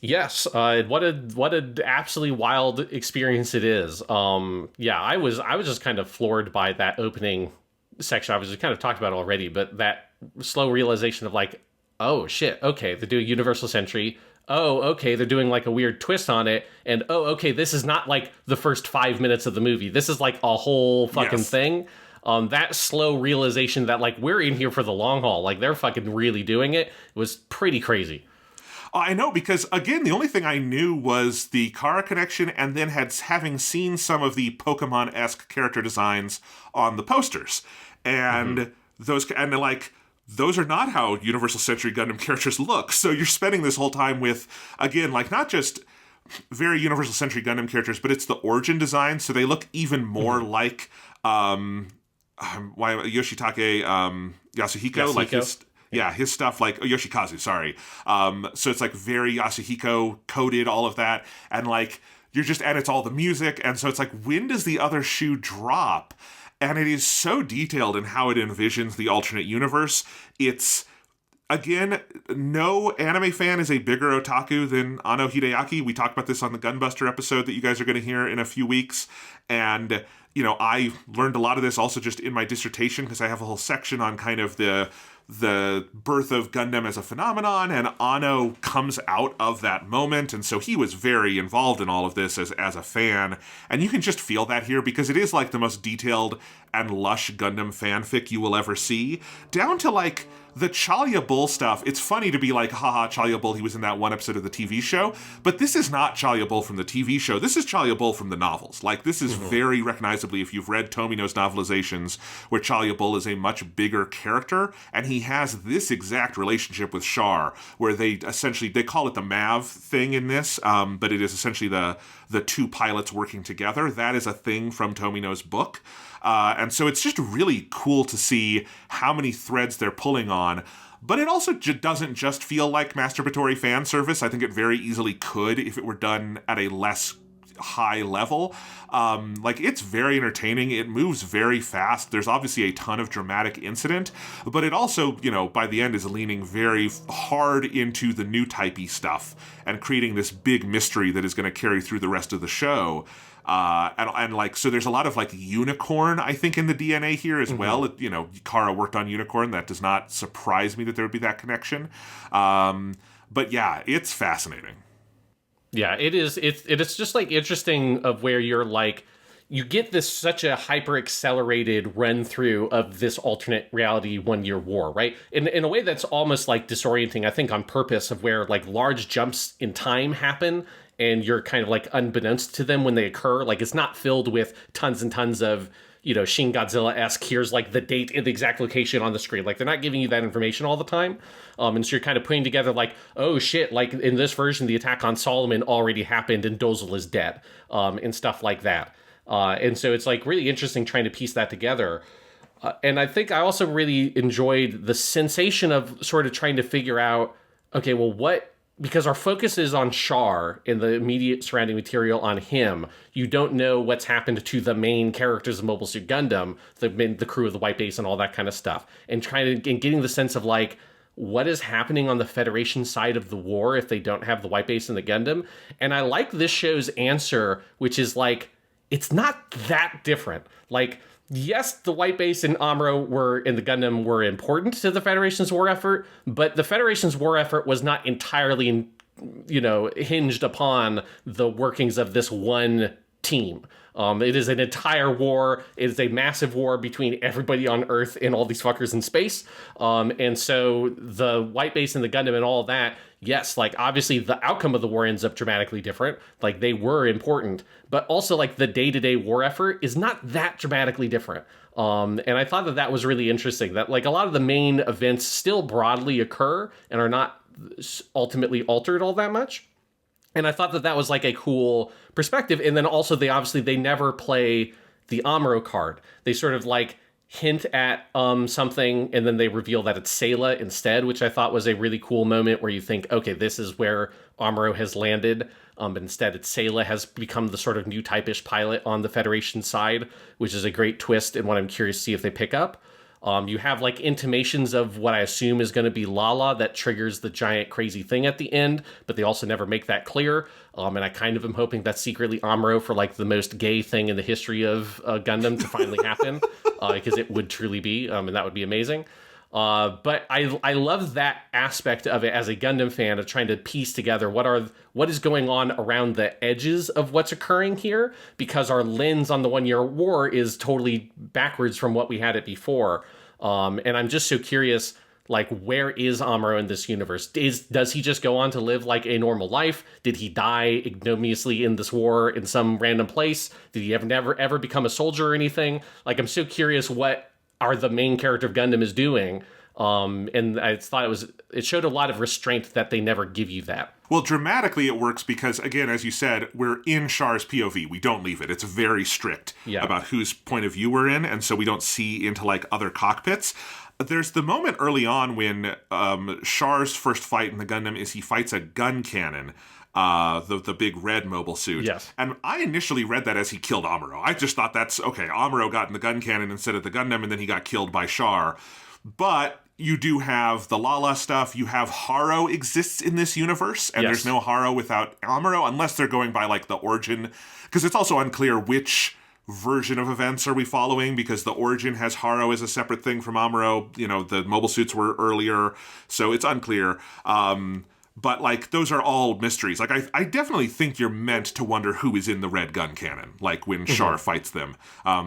Yes, what a absolutely wild experience it is. Yeah, I was just kind of floored by that opening section. I was just kind of talked about already, but that slow realization of like, oh shit, okay, they're doing Universal Century. Oh, okay, they're doing like a weird twist on it, and oh, okay, this is not like the first 5 minutes of the movie. This is like a whole fucking thing. That slow realization that like we're in here for the long haul, like they're fucking really doing it, was pretty crazy. I know, because, again, the only thing I knew was the Khara connection, and then having seen some of the Pokemon-esque character designs on the posters. And those are not how Universal Century Gundam characters look. So you're spending this whole time with, again, like, not just very Universal Century Gundam characters, but it's the origin design, so they look even more like Yoshitake Yasuhiko. Like his stuff, like Yoshikazu, sorry. So it's like very Yasuhiko coded, all of that, and like and it's all the music, and so it's like, when does the other shoe drop? And it is so detailed in how it envisions the alternate universe. It's, again, no anime fan is a bigger otaku than Anno Hideaki. We talked about this on the Gunbuster episode that you guys are going to hear in a few weeks, and I learned a lot of this also just in my dissertation, because I have a whole section on kind of the birth of Gundam as a phenomenon, and Anno comes out of that moment, and so he was very involved in all of this as a fan, and you can just feel that here, because it is like the most detailed and lush Gundam fanfic you will ever see, down to like the Chalia Bull stuff. It's funny to be like, haha, Chalia Bull, he was in that one episode of the TV show, but this is not Chalia Bull from the TV show. This is Chalia Bull from the novels. Like, this is very recognizably, if you've read Tomino's novelizations, where Chalia Bull is a much bigger character, and he has this exact relationship with Char, where they call it the MAV thing in this, but it is essentially the two pilots working together. That is a thing from Tomino's book. And so it's just really cool to see how many threads they're pulling on. But it also doesn't just feel like masturbatory fan service. I think it very easily could if it were done at a less high level. Like, it's very entertaining. It moves very fast. There's obviously a ton of dramatic incident, but it also, by the end is leaning very hard into the new typey stuff and creating this big mystery that is going to carry through the rest of the show. So there's a lot of like unicorn, I think, in the DNA here as well. Khara worked on unicorn. That does not surprise me that there would be that connection. But yeah, it's fascinating. Yeah, it is. It's just like interesting of where you're like, you get this such a hyper accelerated run through of this alternate reality 1 year war, right? In a way that's almost like disorienting, I think, on purpose, of where like large jumps in time happen, and you're kind of like unbeknownst to them when they occur. Like, it's not filled with tons and tons of, Shin Godzilla-esque, here's like the date and the exact location on the screen. Like, they're not giving you that information all the time. And so you're kind of putting together like, oh shit, like in this version, the attack on Solomon already happened and Dozel is dead, and stuff like that. And so it's like really interesting trying to piece that together. And I think I also really enjoyed the sensation of sort of trying to figure out, okay, well, because our focus is on Char and the immediate surrounding material on him, you don't know what's happened to the main characters of Mobile Suit Gundam, the crew of the White Base and all that kind of stuff, and getting the sense of like, what is happening on the Federation side of the war if they don't have the White Base and the Gundam. And I like this show's answer, which is like, it's not that different. Like, yes, the White Base and Amuro and the Gundam were important to the Federation's war effort, but the Federation's war effort was not entirely, hinged upon the workings of this one team. It is an entire war. It is a massive war between everybody on Earth and all these fuckers in space. And so the white base and the Gundam and all that, yes, like obviously the outcome of the war ends up dramatically different. Like they were important, but also like the day-to-day war effort is not that dramatically different. And I thought that that was really interesting, that like a lot of the main events still broadly occur and are not ultimately altered all that much. And I thought that that was like a cool perspective. And then also they never play the Amuro card. They sort of like hint at something and then they reveal that it's Sayla instead, which I thought was a really cool moment where you think, okay, this is where Amuro has landed. But instead it's Sayla has become the sort of new type-ish pilot on the Federation side, which is a great twist and what I'm curious to see if they pick up. You have like intimations of what I assume is going to be Lala that triggers the giant crazy thing at the end, but they also never make that clear. And I kind of am hoping that's secretly Amuro for like the most gay thing in the history of Gundam to finally happen, because it would truly be, and that would be amazing. But I love that aspect of it as a Gundam fan, of trying to piece together what is going on around the edges of what's occurring here, because our lens on the 1 year war is totally backwards from what we had it before. And I'm just so curious, like, where is Amuro in this universe? Does he just go on to live like a normal life? Did he die ignominiously in this war in some random place? Did he ever become a soldier or anything? Like, I'm so curious what the main character of Gundam is doing. And I thought it showed a lot of restraint that they never give you that. Well, dramatically it works because, again, as you said, we're in Char's POV. We don't leave it. It's very strict about whose point of view we're in, and so we don't see into, like, other cockpits. There's the moment early on when Char's first fight in the Gundam is he fights a gun cannon, the big red mobile suit. Yes. And I initially read that as he killed Amuro. I just thought that's, okay, Amuro got in the gun cannon instead of the Gundam, and then he got killed by Char. But you do have the Lala stuff. You have Haro exists in this universe, and there's no Haro without Amuro, unless they're going by, like, the origin. Because it's also unclear which version of events are we following, because the origin has Haro as a separate thing from Amuro. You know, the mobile suits were earlier, so it's unclear. But, like, those are all mysteries. Like, I definitely think you're meant to wonder who is in the red gun cannon, like, when Char fights them.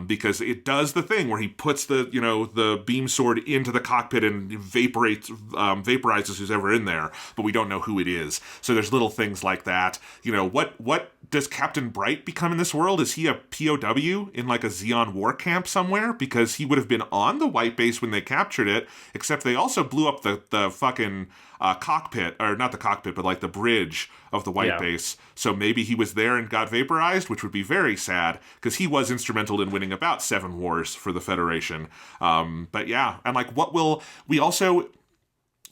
Because it does the thing where he puts the beam sword into the cockpit and vaporizes who's ever in there, but we don't know who it is. So there's little things like that. You know, what does Captain Bright become in this world? Is he a POW in, like, a Zeon war camp somewhere? Because he would have been on the white base when they captured it, except they also blew up the fucking cockpit, or not the cockpit, but like the bridge of the white base. So maybe he was there and got vaporized, which would be very sad, because he was instrumental in winning about 7 wars for the Federation. But yeah, and like we also,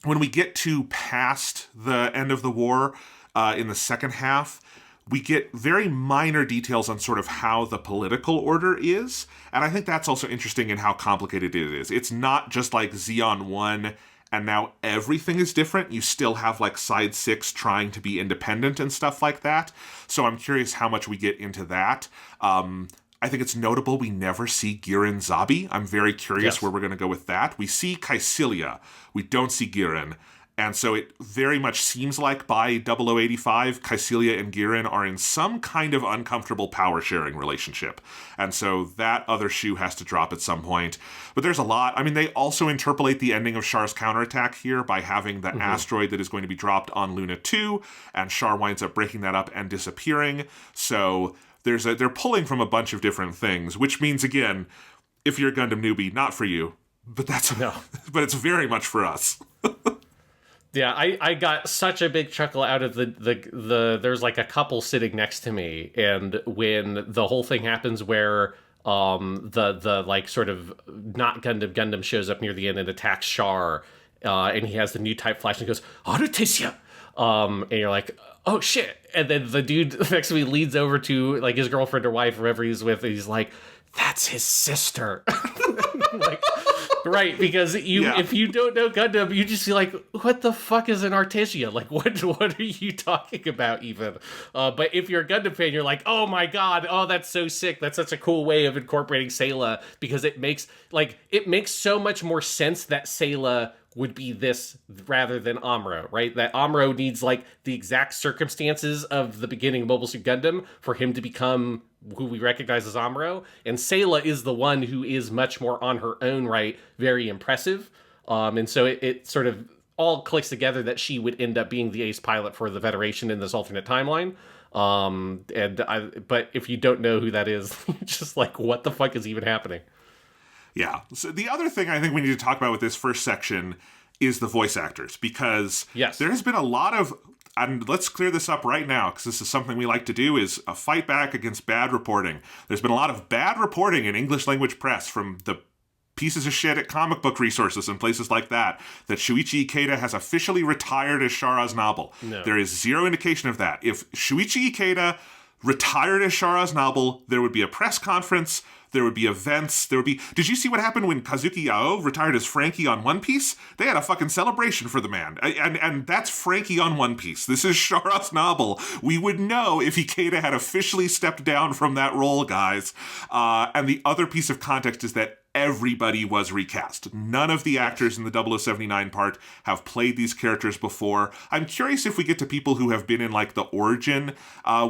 when we get to past the end of the war in the second half, we get very minor details on sort of how the political order is. And I think that's also interesting in how complicated it is. It's not just like Zeon 1 and now everything is different. You still have, like, Side 6 trying to be independent and stuff like that. So I'm curious how much we get into that. I think it's notable we never see Gihren Zabi. I'm very curious where we're going to go with that. We see Kycilia. We don't see Gihren. And so it very much seems like by 0085, Kycilia and Gihren are in some kind of uncomfortable power-sharing relationship. And so that other shoe has to drop at some point. But there's a lot. I mean, they also interpolate the ending of Char's counterattack here by having the asteroid that is going to be dropped on Luna 2, and Char winds up breaking that up and disappearing. So they're pulling from a bunch of different things, which means, again, if you're a Gundam newbie, not for you. But but it's very much for us. Yeah, I got such a big chuckle out of the there's like a couple sitting next to me, and when the whole thing happens where the like sort of not Gundam shows up near the end and attacks Char, and he has the new type flash and goes, Artesia! And you're like, oh shit. And then the dude next to me leads over to like his girlfriend or wife, whoever he's with, and he's like, that's his sister. Like, right, because if you don't know Gundam, you just feel like, what the fuck is an Artesia? Like, what are you talking about even? But if you're a Gundam fan, you're like, oh my god, oh, that's so sick. That's such a cool way of incorporating Sayla, because it makes so much more sense that Sayla would be this rather than Amuro, right? That Amuro needs like the exact circumstances of the beginning of Mobile Suit Gundam for him to become who we recognize as Amuro. And Sayla is the one who is much more on her own right, very impressive. And so it sort of all clicks together that she would end up being the ace pilot for the Federation in this alternate timeline. But if you don't know who that is, just like, what the fuck is even happening? Yeah. So the other thing I think we need to talk about with this first section is the voice actors, because there has been a lot of, and let's clear this up right now, because this is something we like to do, is a fight back against bad reporting. There's been a lot of bad reporting in English language press from the pieces of shit at comic book resources and places like that Shuichi Ikeda has officially retired as Char Aznable. No. There is zero indication of that. If Shuichi Ikeda retired as Char Aznable, there would be a press conference, there would be events, there would be... Did you see what happened when Kazuki Ao retired as Frankie on One Piece? They had a fucking celebration for the man. And that's Frankie on One Piece. This is Char Aznable. We would know if Ikeda had officially stepped down from that role, guys. And the other piece of context is that everybody was recast. None of the actors in the 0079 part have played these characters before. I'm curious if we get to people who have been in like the origin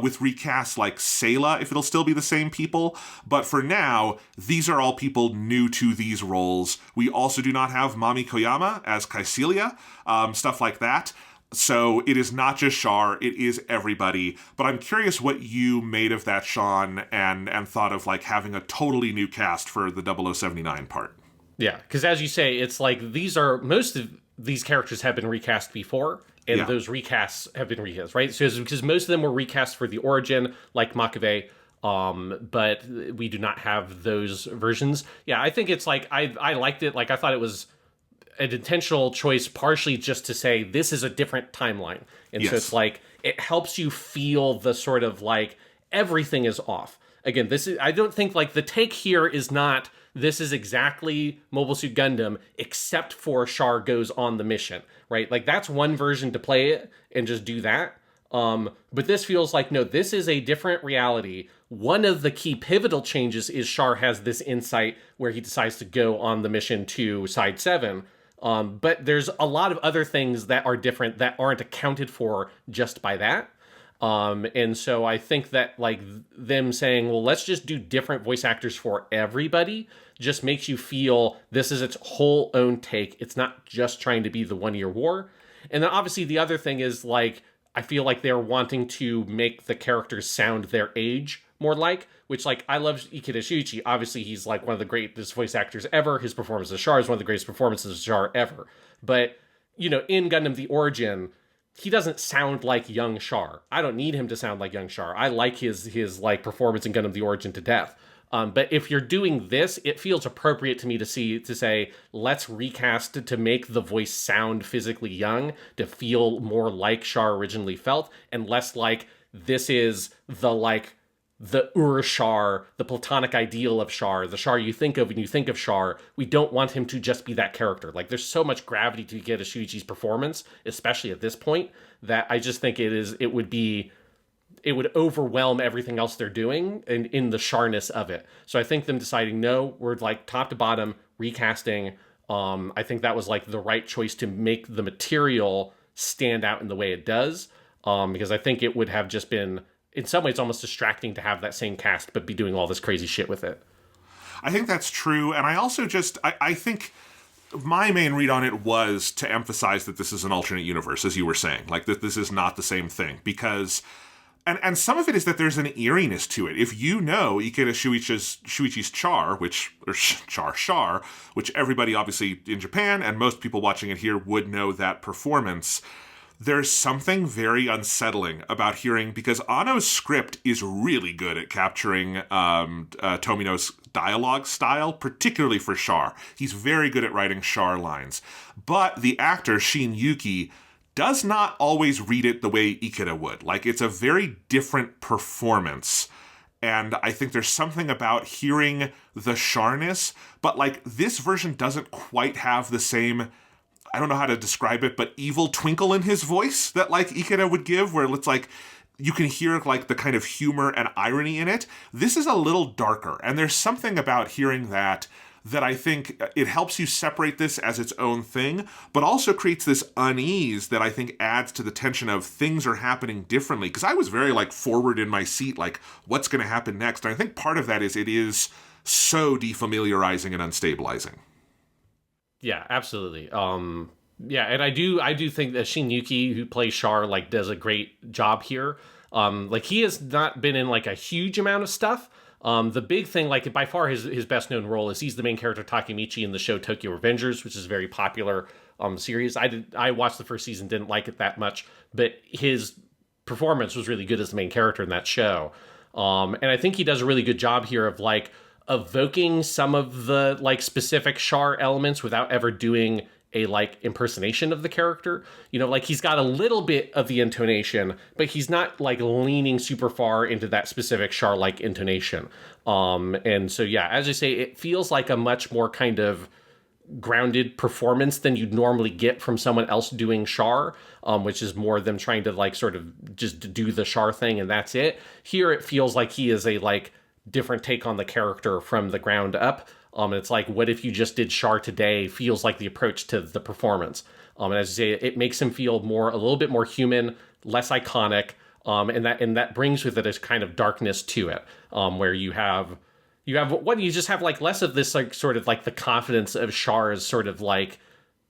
with recasts like Sayla, if it'll still be the same people. But for now, these are all people new to these roles. We also do not have Mami Koyama as Kaisilia, stuff like that. So it is not just Char, it is everybody. But I'm curious what you made of that, Sean, and thought of like having a totally new cast for the 0079 part. Yeah, because as you say, it's like most of these characters have been recast before, and those recasts have been recast, right? So because most of them were recast for the origin, like Makabe, but we do not have those versions. Yeah, I think it's like, I liked it. Like, I thought it was an intentional choice, partially just to say this is a different timeline. And so it's like, it helps you feel the sort of like everything is off. Again, I don't think like the take here is not, this is exactly Mobile Suit Gundam, except for Char goes on the mission, right? Like that's one version to play it and just do that. But this feels like, no, this is a different reality. One of the key pivotal changes is Char has this insight where he decides to go on the mission to Side 7. But there's a lot of other things that are different that aren't accounted for just by that. And so I think that like them saying, well, let's just do different voice actors for everybody just makes you feel this is its whole own take. It's not just trying to be the 1 year war. And then obviously the other thing is like, I feel like they're wanting to make the characters sound their age more like, which like, I love Ikeda Shuichi. Obviously he's like one of the greatest voice actors ever. His performance as Char is one of the greatest performances of Char ever. But, you know, in Gundam The Origin, he doesn't sound like young Char. I don't need him to sound like young Char. I like his like performance in Gundam The Origin to death. But if you're doing this, it feels appropriate to me to say, let's recast to make the voice sound physically young, to feel more like Char originally felt, and less like this is the Char, the platonic ideal of Char, the Char you think of when you think of Char. We don't want him to just be that character. Like, there's so much gravity to Ikeda Shuichi's performance, especially at this point, that I just think it would overwhelm everything else they're doing and in the Charness of it. So I think them deciding, no, we're like top to bottom recasting. I think that was like the right choice to make the material stand out in the way it does. Because I think it would have just been, in some ways, almost distracting to have that same cast, but be doing all this crazy shit with it. I think that's true. And I also I think my main read on it was to emphasize that this is an alternate universe, as you were saying, like that this is not the same thing, because and some of it is that there's an eeriness to it. If you know Ikeda Shuichi's Char, Char, which everybody obviously in Japan and most people watching it here would know that performance, there's something very unsettling about hearing, because Anno's script is really good at capturing Tomino's dialogue style, particularly for Char. He's very good at writing Char lines. But the actor, Shin Yuki, does not always read it the way Ikeda would. Like, it's a very different performance. And I think there's something about hearing the Charness, but like this version doesn't quite have the same, I don't know how to describe it, but evil twinkle in his voice that like Ikeda would give, where it's like you can hear like the kind of humor and irony in it. This is a little darker, and there's something about hearing that that I think it helps you separate this as its own thing, but also creates this unease that I think adds to the tension of things are happening differently. Because I was very, like, forward in my seat, like, what's going to happen next? And I think part of that is it is so defamiliarizing and unstabilizing. Yeah, absolutely. Yeah, and I do think that Shin Yuki, who plays Char, like, does a great job here. Like, he has not been in, like, a huge amount of stuff. The big thing, like, by far his best known role is he's the main character Takemichi in the show Tokyo Revengers, which is a very popular series. I watched the first season, didn't like it that much, but his performance was really good as the main character in that show. And I think he does a really good job here of, like, evoking some of the, like, specific Char elements without ever doing a, like, impersonation of the character. You know, like, he's got a little bit of the intonation, but he's not, like, leaning super far into that specific Char-like intonation. And so, yeah, as I say, it feels like a much more kind of grounded performance than you'd normally get from someone else doing Char, which is more them trying to, like, sort of just do the Char thing and that's it. Here it feels like he is a, like, different take on the character from the ground up. And it's like, what if you just did Char today feels like the approach to the performance. And as you say, it makes him feel a little bit more human, less iconic. And that brings with it a kind of darkness to it, where you just have like less of this, like, sort of like the confidence of Char's sort of like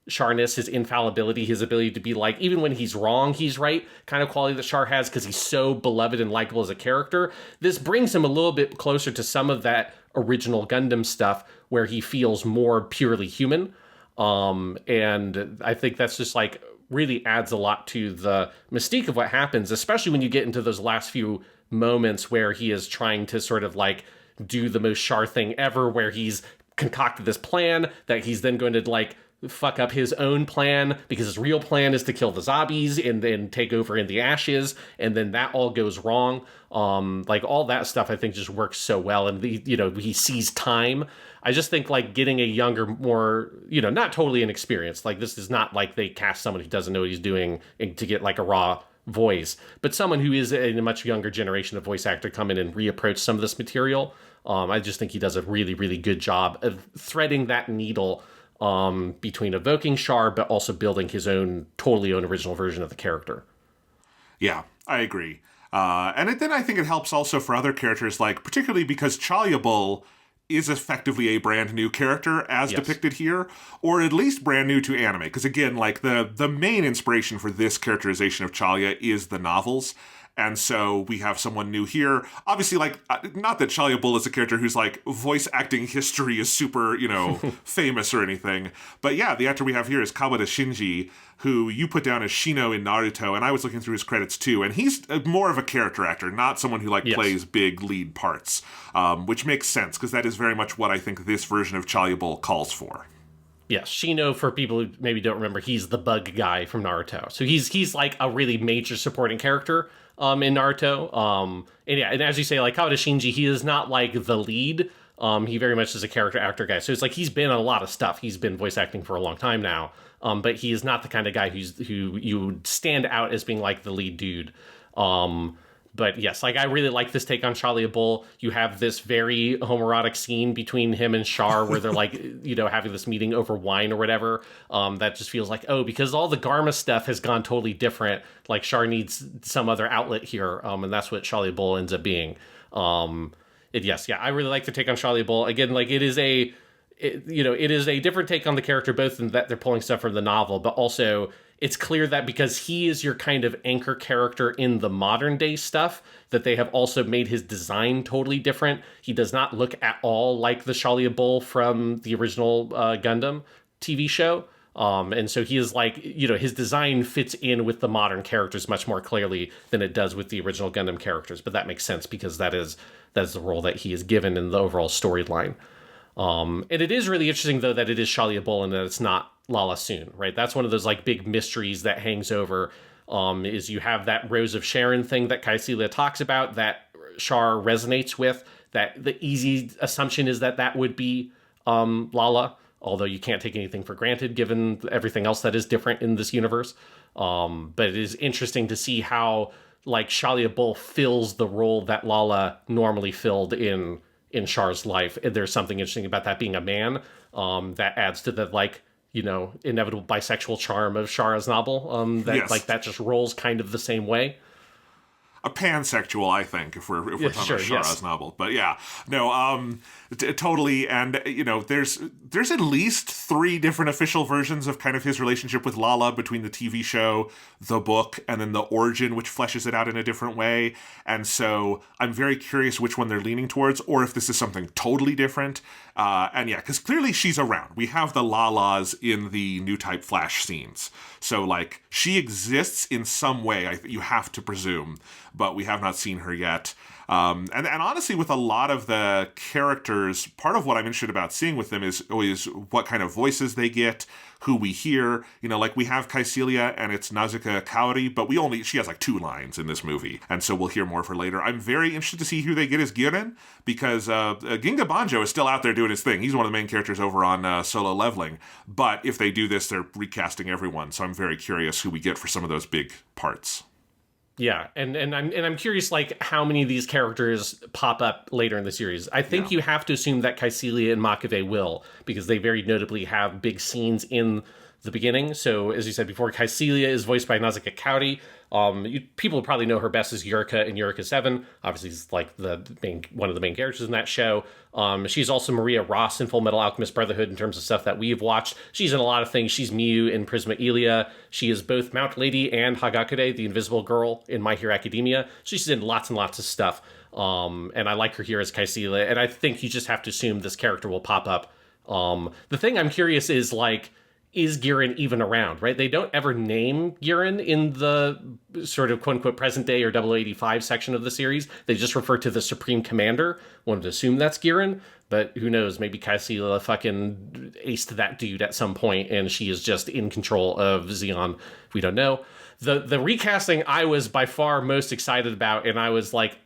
Charness, his infallibility, his ability to be like, even when he's wrong, he's right, kind of quality that Char has because he's so beloved and likable as a character. This brings him a little bit closer to some of that original Gundam stuff where he feels more purely human. And I think that's just, like, really adds a lot to the mystique of what happens, especially when you get into those last few moments where he is trying to sort of, like, do the most Char thing ever, where he's concocted this plan that he's then going to, like, fuck up his own plan because his real plan is to kill the zombies and then take over in the ashes, and then that all goes wrong. Like, all that stuff I think just works so well, and he sees time. I just think, like, getting a younger, more, not totally inexperienced, like, this is not like they cast someone who doesn't know what he's doing to get, like, a raw voice, but someone who is in a much younger generation of voice actor come in and reapproach some of this material. I just think he does a really, really good job of threading that needle between evoking Char, but also building his own, totally own original version of the character. Yeah, I agree. Then I think it helps also for other characters, like, particularly because Chalyabul is effectively a brand new character as depicted here, or at least brand new to anime. Because again, like, the main inspiration for this characterization of Chalia is the novels. And so we have someone new here. Obviously, like, not that Chalyabul is a character whose, like, voice acting history is super, famous or anything. But yeah, the actor we have here is Kawada Shinji, who you put down as Shino in Naruto, and I was looking through his credits too, and he's more of a character actor, not someone who, like, plays big lead parts, which makes sense, because that is very much what I think this version of Chalyabul calls for. Yes, Shino, for people who maybe don't remember, he's the bug guy from Naruto. So he's like a really major supporting character in Naruto. And as you say, like, Kawada Shinji, he is not like the lead. He very much is a character actor guy. So it's like he's been on a lot of stuff. He's been voice acting for a long time now. But he is not the kind of guy who you would stand out as being like the lead dude. But yes, like, I really like this take on Chalyabul. You have this very homoerotic scene between him and Char where they're like, having this meeting over wine or whatever. That just feels like, because all the Garma stuff has gone totally different. Like, Char needs some other outlet here. And that's what Chalyabul ends up being. I really like the take on Chalyabul. Again, like, it is a different take on the character, both in that they're pulling stuff from the novel, but also it's clear that because he is your kind of anchor character in the modern day stuff, that they have also made his design totally different. He does not look at all like the Chalyabul from the original Gundam TV show. And so he is like, his design fits in with the modern characters much more clearly than it does with the original Gundam characters. But that makes sense because that is the role that he is given in the overall storyline. And it is really interesting, though, that it is Chalyabul and that it's not Lala Soon, right? That's one of those, like, big mysteries that hangs over, is you have that Rose of Sharon thing that Kaisuya talks about that Char resonates with, that the easy assumption is that would be Lala, although you can't take anything for granted given everything else that is different in this universe. But it is interesting to see how, like, Chalyabul fills the role that Lala normally filled in in Char's life. And there's something interesting about that being a man that adds to the, like, inevitable bisexual charm of Chara's novel. That like that just rolls kind of the same way. A pansexual, I think, if we're talking about Chara's novel. But yeah, no, totally. And there's at least 3 different official versions of kind of his relationship with Lala, between the TV show, the book, and then the origin, which fleshes it out in a different way. And so I'm very curious which one they're leaning towards, or if this is something totally different. And yeah, because clearly she's around. We have the Lalas in the new type Flash scenes. So, like, she exists in some way, you have to presume, but we have not seen her yet. And honestly, with a lot of the characters, part of what I'm interested about seeing with them is always what kind of voices they get, who we hear. Like, we have Kaisulia and it's Nazuka Kaori, but she has like 2 lines in this movie, and so we'll hear more of her later. I'm very interested to see who they get as Giren, because Ginga Banjo is still out there doing his thing. He's one of the main characters over on Solo Leveling, but if they do this, they're recasting everyone, so I'm very curious who we get for some of those big parts. Yeah, and I'm curious, like, how many of these characters pop up later in the series. I think you have to assume that Kaisulia and Makave will, because they very notably have big scenes in the beginning. So, as you said before, Kaisulia is voiced by Nazuka Kaori. People probably know her best as Yurika in Yurika 7. Obviously, she's like one of the main characters in that show. She's also Maria Ross in Full Metal Alchemist Brotherhood in terms of stuff that we've watched. She's in a lot of things. She's Miu in Prisma Ilia. She is both Mount Lady and Hagakure, the Invisible Girl, in My Hero Academia. She's in lots and lots of stuff. And I like her here as Kaisulia. And I think you just have to assume this character will pop up. The thing I'm curious is, like, is Giren even around, right? They don't ever name Giren in the sort of quote-unquote present-day or 0085 section of the series. They just refer to the Supreme Commander. Wanted to assume that's Giren, but who knows? Maybe Kaisulia fucking aced that dude at some point, and she is just in control of Zeon. We don't know. The recasting I was by far most excited about, and I was like,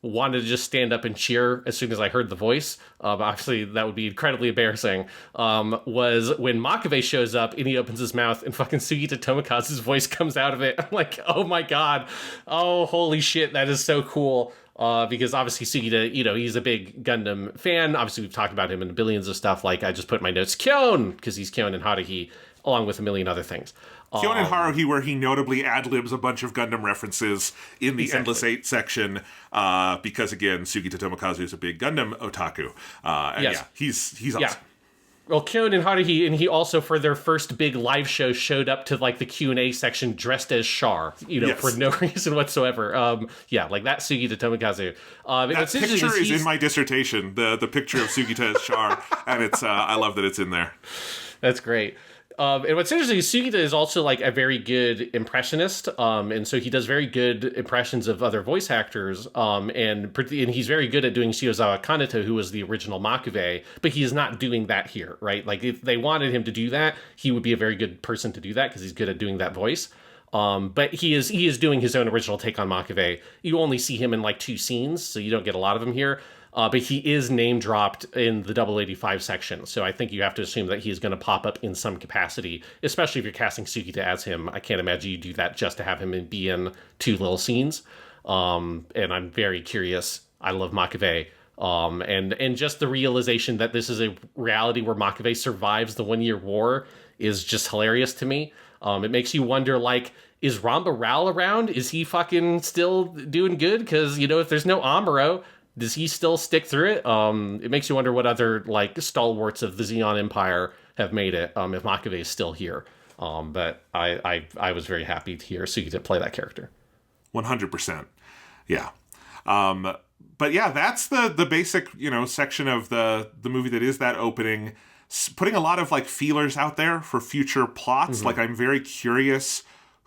wanted to just stand up and cheer as soon as I heard the voice. Obviously, that would be incredibly embarrassing. Was when Makave shows up and he opens his mouth and fucking Sugita Tomokazu's voice comes out of it. I'm like, oh my god. Oh, holy shit, that is so cool. Because obviously Sugita, he's a big Gundam fan. Obviously, we've talked about him in billions of stuff. Like, I just put in my notes, Kyon, because he's Kyon and Haruhi, along with a million other things. Kyon and Haruhi, where he notably ad-libs a bunch of Gundam references in the Endless 8 section, because, again, Sugita Tomokazu is a big Gundam otaku. And yes. He's awesome. Yeah. Well, Kyon and Haruhi, and he also, for their first big live show, showed up to, like, the Q&A section dressed as Char, for no reason whatsoever. Like that Sugita Tomokazu. That picture is in my dissertation, the picture of Sugita as Char, and it's I love that it's in there. That's great. And what's interesting is Sugita is also, like, a very good impressionist, and so he does very good impressions of other voice actors, and he's very good at doing Shiozawa Kaneko, who was the original Makave, but he is not doing that here, right? Like, if they wanted him to do that, he would be a very good person to do that, because he's good at doing that voice. But he is doing his own original take on Makave. You only see him in, like, 2 scenes, so you don't get a lot of him here. But he is name dropped in the 0085 section. So I think you have to assume that he's going to pop up in some capacity, especially if you're casting Sugita as him. I can't imagine you do that just to have him be in 2 little scenes. And I'm very curious. I love Makave. And just the realization that this is a reality where Makave survives the 1-year war is just hilarious to me. It makes you wonder, like, is Ramba Ral around? Is he fucking still doing good? Because, if there's no Amuro, does he still stick through it? It makes you wonder what other, like, stalwarts of the Zeon Empire have made it, if Makave is still here. But I was very happy to hear Sugita play that character. 100%. Yeah. But yeah, that's the basic, section of the movie that is that opening. Putting a lot of, like, feelers out there for future plots. Mm-hmm. Like, I'm very curious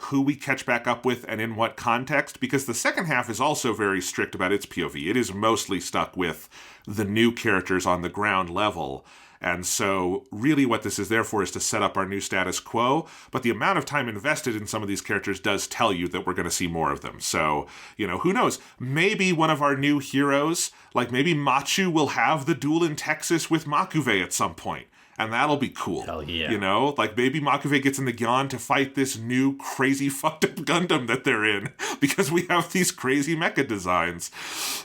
who we catch back up with and in what context, because the second half is also very strict about its POV. It is mostly stuck with the new characters on the ground level. And so really what this is there for is to set up our new status quo. But the amount of time invested in some of these characters does tell you that we're going to see more of them. So, who knows? Maybe one of our new heroes, like maybe Machu, will have the duel in Texas with Makuve at some point. and that'll be cool. Hell yeah. You know, like maybe Makuve gets in the Gyan to fight this new crazy fucked up Gundam that they're in because we have these crazy mecha designs.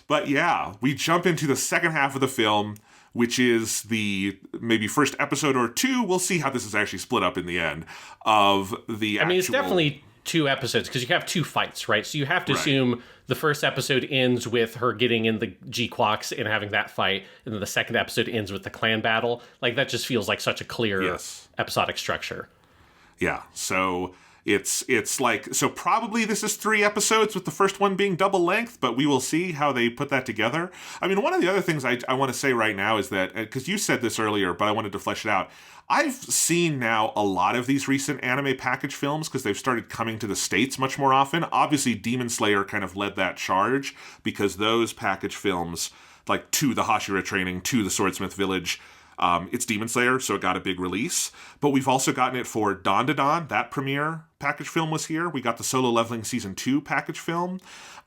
But yeah, we jump into the second half of the film, which is the maybe first episode or two. We'll see how this is actually split up in the end of the I mean, it's definitely 2 episodes because you have 2 fights, right? So you have to assume the first episode ends with her getting in the GQuuuuuuX and having that fight, and then the second episode ends with the clan battle. Like, that just feels like such a clear episodic structure. Yeah, so it's like, so probably this is 3 episodes with the first one being double length, but we will see how they put that together. I mean, one of the other things I want to say right now is that, because you said this earlier, but I wanted to flesh it out, I've seen now a lot of these recent anime package films because they've started coming to the States much more often. Obviously, Demon Slayer kind of led that charge because those package films, like to the Hashira training, to the Swordsmith Village, it's Demon Slayer, so it got a big release. But we've also gotten it for Dawn to Dawn. That premiere package film was here. We got the Solo Leveling Season 2 package film.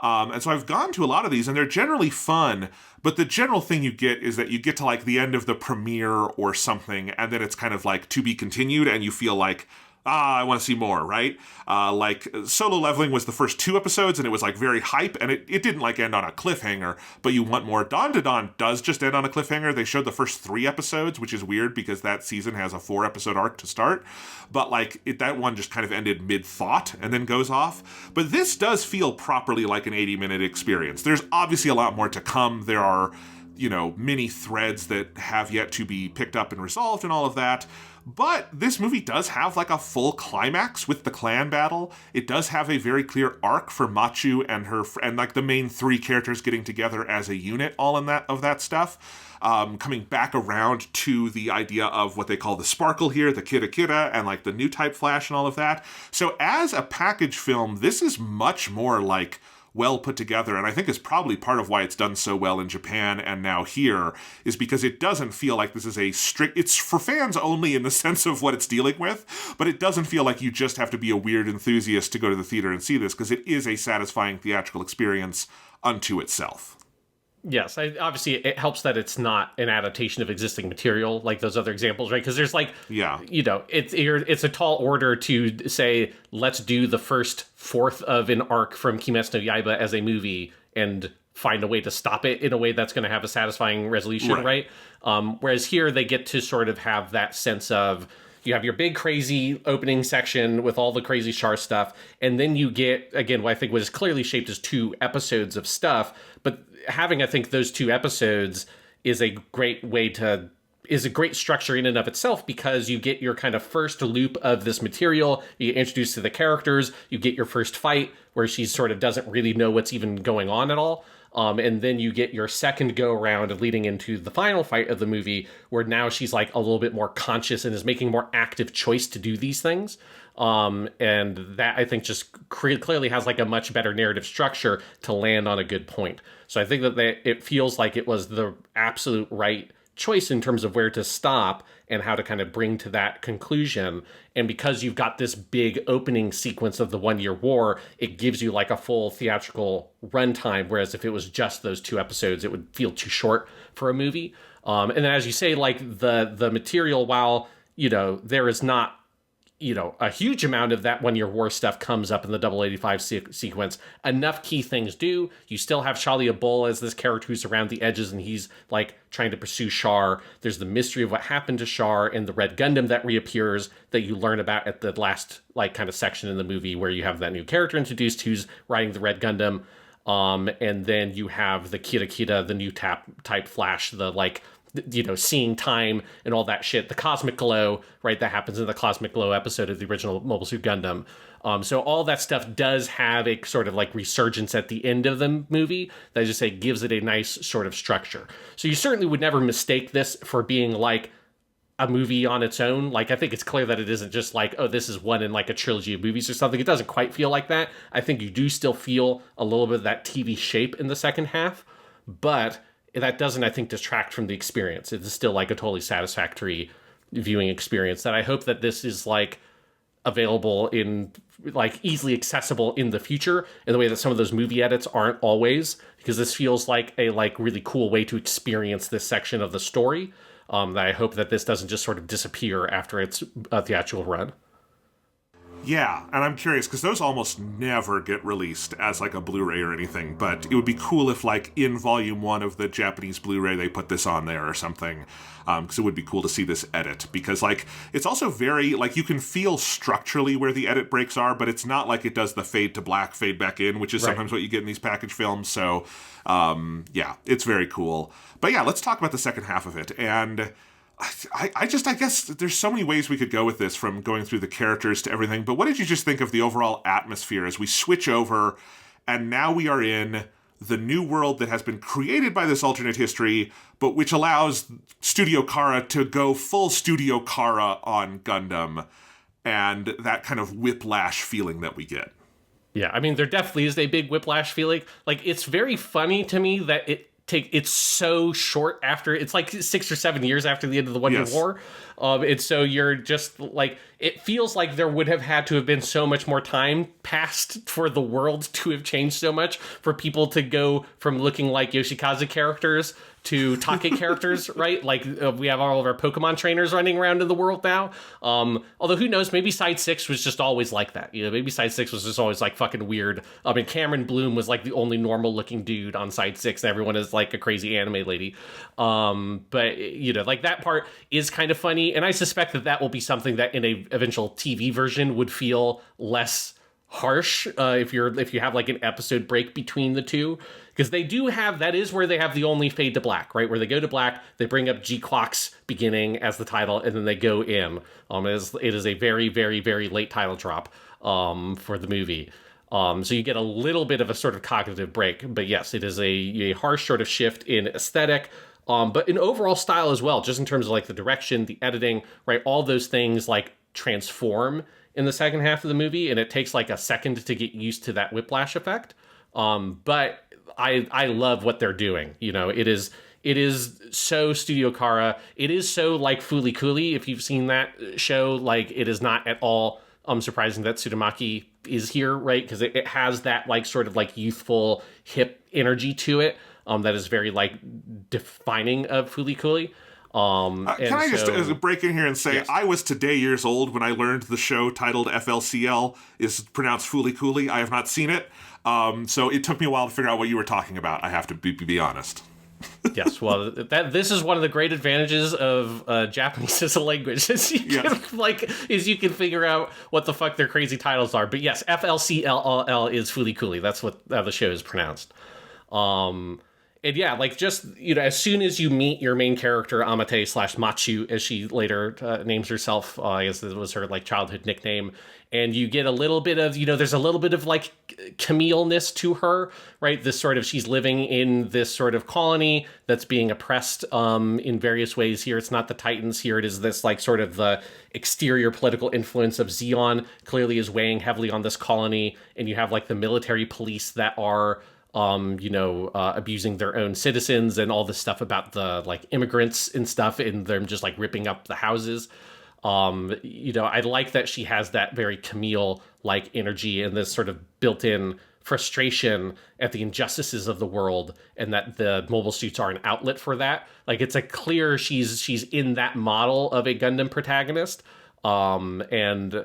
And so I've gone to a lot of these, and they're generally fun. But the general thing you get is that you get to like the end of the premiere or something, and then it's kind of like to be continued, and you feel like, I want to see more, right? Like Solo Leveling was the first 2 episodes and it was like very hype and it didn't like end on a cliffhanger, but you want more. Dawn to Dawn does just end on a cliffhanger. They showed the first 3 episodes, which is weird because that season has a 4-episode arc to start. But like that one just kind of ended mid-thought and then goes off. But this does feel properly like an 80-minute experience. There's obviously a lot more to come. There are, you know, many threads that have yet to be picked up and resolved and all of that. But this movie does have like a full climax with the clan battle. It does have a very clear arc for Machu and her and like the main 3 characters getting together as a unit, all in that stuff. Coming back around to the idea of what they call the sparkle here, the Kira Kira, and like the new type flash and all of that. So as a package film, this is much more like well put together, and I think is probably part of why it's done so well in Japan and now here, is because it doesn't feel like this is a strict, it's for fans only in the sense of what it's dealing with, but it doesn't feel like you just have to be a weird enthusiast to go to the theater and see this, because it is a satisfying theatrical experience unto itself. Yes, obviously it helps that it's not an adaptation of existing material like those other examples, right? Because there's like, you know, it's a tall order to say, let's do the first fourth of an arc from Kimetsu no Yaiba as a movie and find a way to stop it in a way that's going to have a satisfying resolution, right? Whereas here they get to sort of have that sense of, you have your big crazy opening section with all the crazy Char stuff, and then you get, again, what I think was clearly shaped as 2 episodes of stuff, but having, I think, those 2 episodes is a great structure in and of itself, because you get your kind of first loop of this material, you get introduced to the characters, you get your first fight where she sort of doesn't really know what's even going on at all. And then you get your second go around of leading into the final fight of the movie, where now she's like a little bit more conscious and is making a more active choice to do these things. And that, I think, just clearly has like a much better narrative structure to land on a good point. So I think that it feels like it was the absolute right choice in terms of where to stop and how to kind of bring to that conclusion. And because you've got this big opening sequence of the 1-year war, it gives you like a full theatrical runtime. Whereas if it was just those 2 episodes, it would feel too short for a movie. And then, as you say, like the material, while, you know, there is not, you know, a huge amount of that 1-year war stuff comes up in the 85 sequence. Enough key things do. You still have Shalia Bull as this character who's around the edges, and he's like trying to pursue Char. There's the mystery of what happened to Char and the Red Gundam that reappears that you learn about at the last like kind of section in the movie, where you have that new character introduced who's riding the Red Gundam. And then you have the Kira Kira, the new type flash, the like, you know, seeing time and all that shit, the cosmic glow, right, that happens in the cosmic glow episode of the original Mobile Suit Gundam. So all that stuff does have a sort of like resurgence at the end of the movie that I just say gives it a nice sort of structure. So you certainly would never mistake this for being like a movie on its own. Like, I think it's clear that it isn't just like, oh, this is one in like a trilogy of movies or something. It doesn't quite feel like that. I think you do still feel a little bit of that TV shape in the second half, but that doesn't, I think, distract from the experience. It's still like a totally satisfactory viewing experience that I hope that this is like available in like easily accessible in the future in the way that some of those movie edits aren't always, because this feels like a like really cool way to experience this section of the story. that I hope that this doesn't just sort of disappear after its theatrical run. Yeah, and I'm curious, because those almost never get released as, like, a Blu-ray or anything, but it would be cool if, like, in Volume 1 of the Japanese Blu-ray, they put this on there or something, because it would be cool to see this edit, because, like, it's also very, like, you can feel structurally where the edit breaks are, but it's not like it does the fade to black, fade back in, which is sometimes what you get in these package films, so, yeah, it's very cool. But yeah, let's talk about the second half of it, and I guess there's so many ways we could go with this, from going through the characters to everything, but what did you just think of the overall atmosphere as we switch over, and now we are in the new world that has been created by this alternate history, but which allows Studio Khara to go full Studio Khara on Gundam, and that kind of whiplash feeling that we get. Yeah, I mean, there definitely is a big whiplash feeling. Like, it's very funny to me that it's so short after, it's like 6 or 7 years after the end of the One Year War. And so you're just like, it feels like there would have had to have been so much more time passed for the world to have changed so much, for people to go from looking like Yoshikaze characters to Take characters, right? Like, we have all of our Pokemon trainers running around in the world now. Although, who knows, maybe Side 6 was just always like that. You know, maybe Side 6 was just always, like, fucking weird. I mean, Cameron Bloom was, like, the only normal-looking dude on Side 6, and everyone is, like, a crazy anime lady. But, you know, like, that part is kind of funny, and I suspect that that will be something that in a eventual TV version would feel less harsh if you have like an episode break between the two, because they do have, that is where they have the only fade to black, right, where they go to black, they bring up GQuuuuuuX beginning as the title, and then they go in. It is a very, very, very late title drop for the movie. So you get a little bit of a sort of cognitive break, but yes, it is a harsh sort of shift in aesthetic, but in overall style as well, just in terms of like the direction, the editing, right, all those things like transform in the second half of the movie, and it takes like a second to get used to that whiplash effect. But I love what they're doing. You know, it is so Studio Khara. It is so like Fooly Cooly. If you've seen that show, like, it is not at all surprising that Tsurumaki is here, right? Because it has that like sort of like youthful, hip energy to it that is very like defining of Fooly Cooly. Can I just break in here and say, yes, I was today years old when I learned the show titled FLCL is pronounced Fooly Cooly. I have not seen it, so it took me a while to figure out what you were talking about. I have to be honest. Yes, well, this is one of the great advantages of Japanese as a language, is you can figure out what the fuck their crazy titles are. But yes, FLCLL is Fooly Cooly. That's what the show is pronounced. And yeah, like, just, you know, as soon as you meet your main character, Amate/Machu, as she later names herself, I guess it was her, like, childhood nickname, and you get a little bit of, you know, there's a little bit of, like, Camille-ness to her, right? This sort of, she's living in this sort of colony that's being oppressed in various ways here. It's not the Titans here. It is this, like, sort of the exterior political influence of Zeon clearly is weighing heavily on this colony, and you have, like, the military police that are abusing their own citizens, and all this stuff about the like immigrants and stuff, and them just like ripping up the houses. I like that she has that very Camille like energy and this sort of built-in frustration at the injustices of the world, and that the mobile suits are an outlet for that. Like, it's a clear she's in that model of a Gundam protagonist. And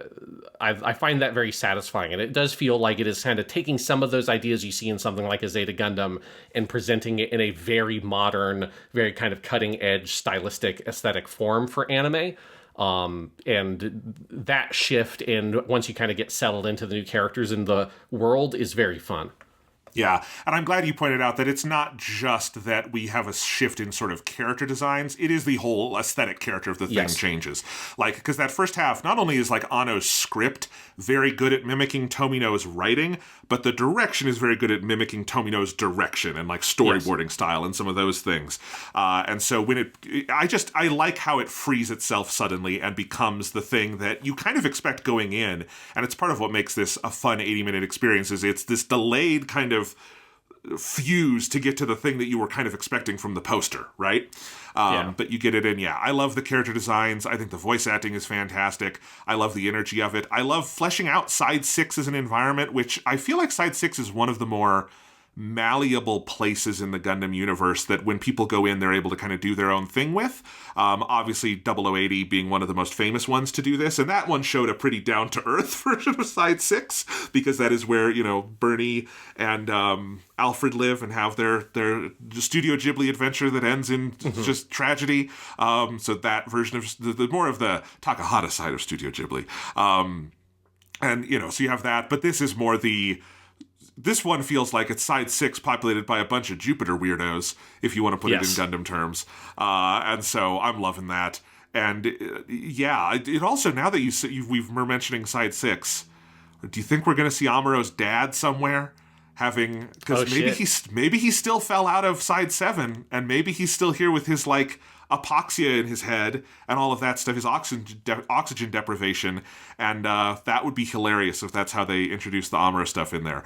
I find that very satisfying, and it does feel like it is kind of taking some of those ideas you see in something like a Zeta Gundam and presenting it in a very modern, very kind of cutting edge stylistic aesthetic form for anime. And that shift, and once you kind of get settled into the new characters in the world, is very fun. Yeah, and I'm glad you pointed out that it's not just that we have a shift in sort of character designs, it is the whole aesthetic character of the thing changes. Like, because that first half, not only is like Anno's script very good at mimicking Tomino's writing, but the direction is very good at mimicking Tomino's direction and like storyboarding style and some of those things. And so when I like how it frees itself suddenly and becomes the thing that you kind of expect going in. And it's part of what makes this a fun 80-minute experience, is it's this delayed kind of fuse to get to the thing that you were kind of expecting from the poster, right? But you get it in. Yeah, I love the character designs. I think the voice acting is fantastic. I love the energy of it. I love fleshing out Side 6 as an environment, which I feel like Side 6 is one of the more malleable places in the Gundam universe that when people go in, they're able to kind of do their own thing with. Obviously, 0080 being one of the most famous ones to do this, and that one showed a pretty down-to-earth version of Side 6, because that is where, Bernie and Alfred live and have their Studio Ghibli adventure that ends in just tragedy. So that version of the more of the Takahata side of Studio Ghibli. So you have that, but this is more this one feels like it's Side 6 populated by a bunch of Jupiter weirdos, if you want to put it in Gundam terms. And so I'm loving that. And it also, now that we're mentioning Side 6, do you think we're going to see Amuro's dad somewhere? Because maybe he still fell out of Side 7, and maybe he's still here with his, apoxia in his head and all of that stuff, his oxygen deprivation, and that would be hilarious if that's how they introduce the Amuro stuff in there.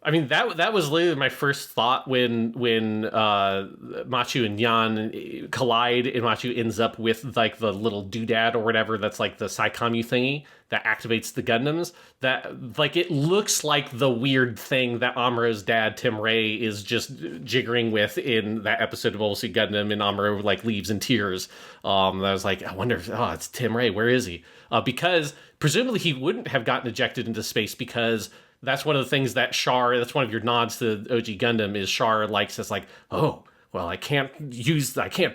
I mean, that was literally my first thought when Machu and Yan collide, and Machu ends up with the little doodad or whatever that's the Psycommu thingy that activates the Gundams. That it looks like the weird thing that Amuro's dad Tim Ray is just jiggering with in that episode of Mobile Suit Gundam, and Amuro leaves in tears. I was I wonder if it's Tim Ray. Where is he? Because presumably he wouldn't have gotten ejected into space, because that's one of the things that Char, that's one of your nods to OG Gundam, is Char likes as oh, well, I can't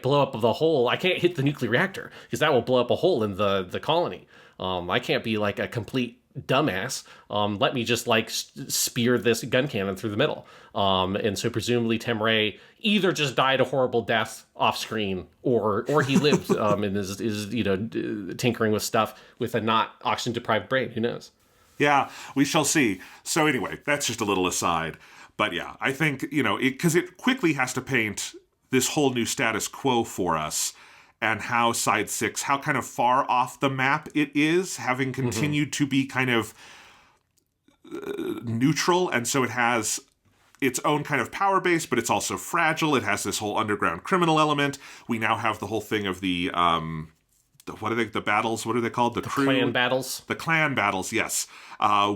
blow up the hole. I can't hit the nuclear reactor because that will blow up a hole in the colony. I can't be a complete dumbass. Let me just spear this gun cannon through the middle. And so presumably Tim Ray either just died a horrible death off screen, or he lived and is tinkering with stuff with a not oxygen deprived brain. Who knows? Yeah, we shall see. So anyway, that's just a little aside. But yeah, I think, because it quickly has to paint this whole new status quo for us, and how Side 6, how kind of far off the map it is, having continued to be kind of neutral. And so it has its own kind of power base, but it's also fragile. It has this whole underground criminal element. We now have the whole thing of the the battles? What are they called? The clan battles. The clan battles, yes.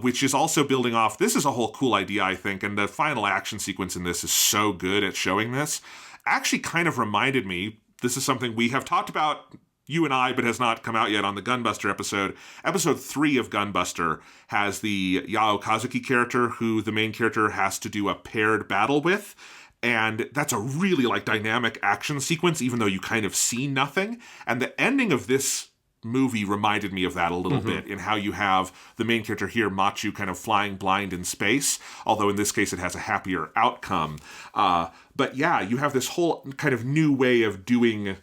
Which is also building off. This is a whole cool idea, I think, and the final action sequence in this is so good at showing this. Actually kind of reminded me, this is something we have talked about, you and I, but has not come out yet on the Gunbuster episode. Episode 3 of Gunbuster has the Yao Kazuki character, who the main character has to do a paired battle with. And that's a really dynamic action sequence, even though you kind of see nothing. And the ending of this movie reminded me of that a little bit, in how you have the main character here, Machu, kind of flying blind in space, although in this case it has a happier outcome. But yeah, you have this whole kind of new way of doing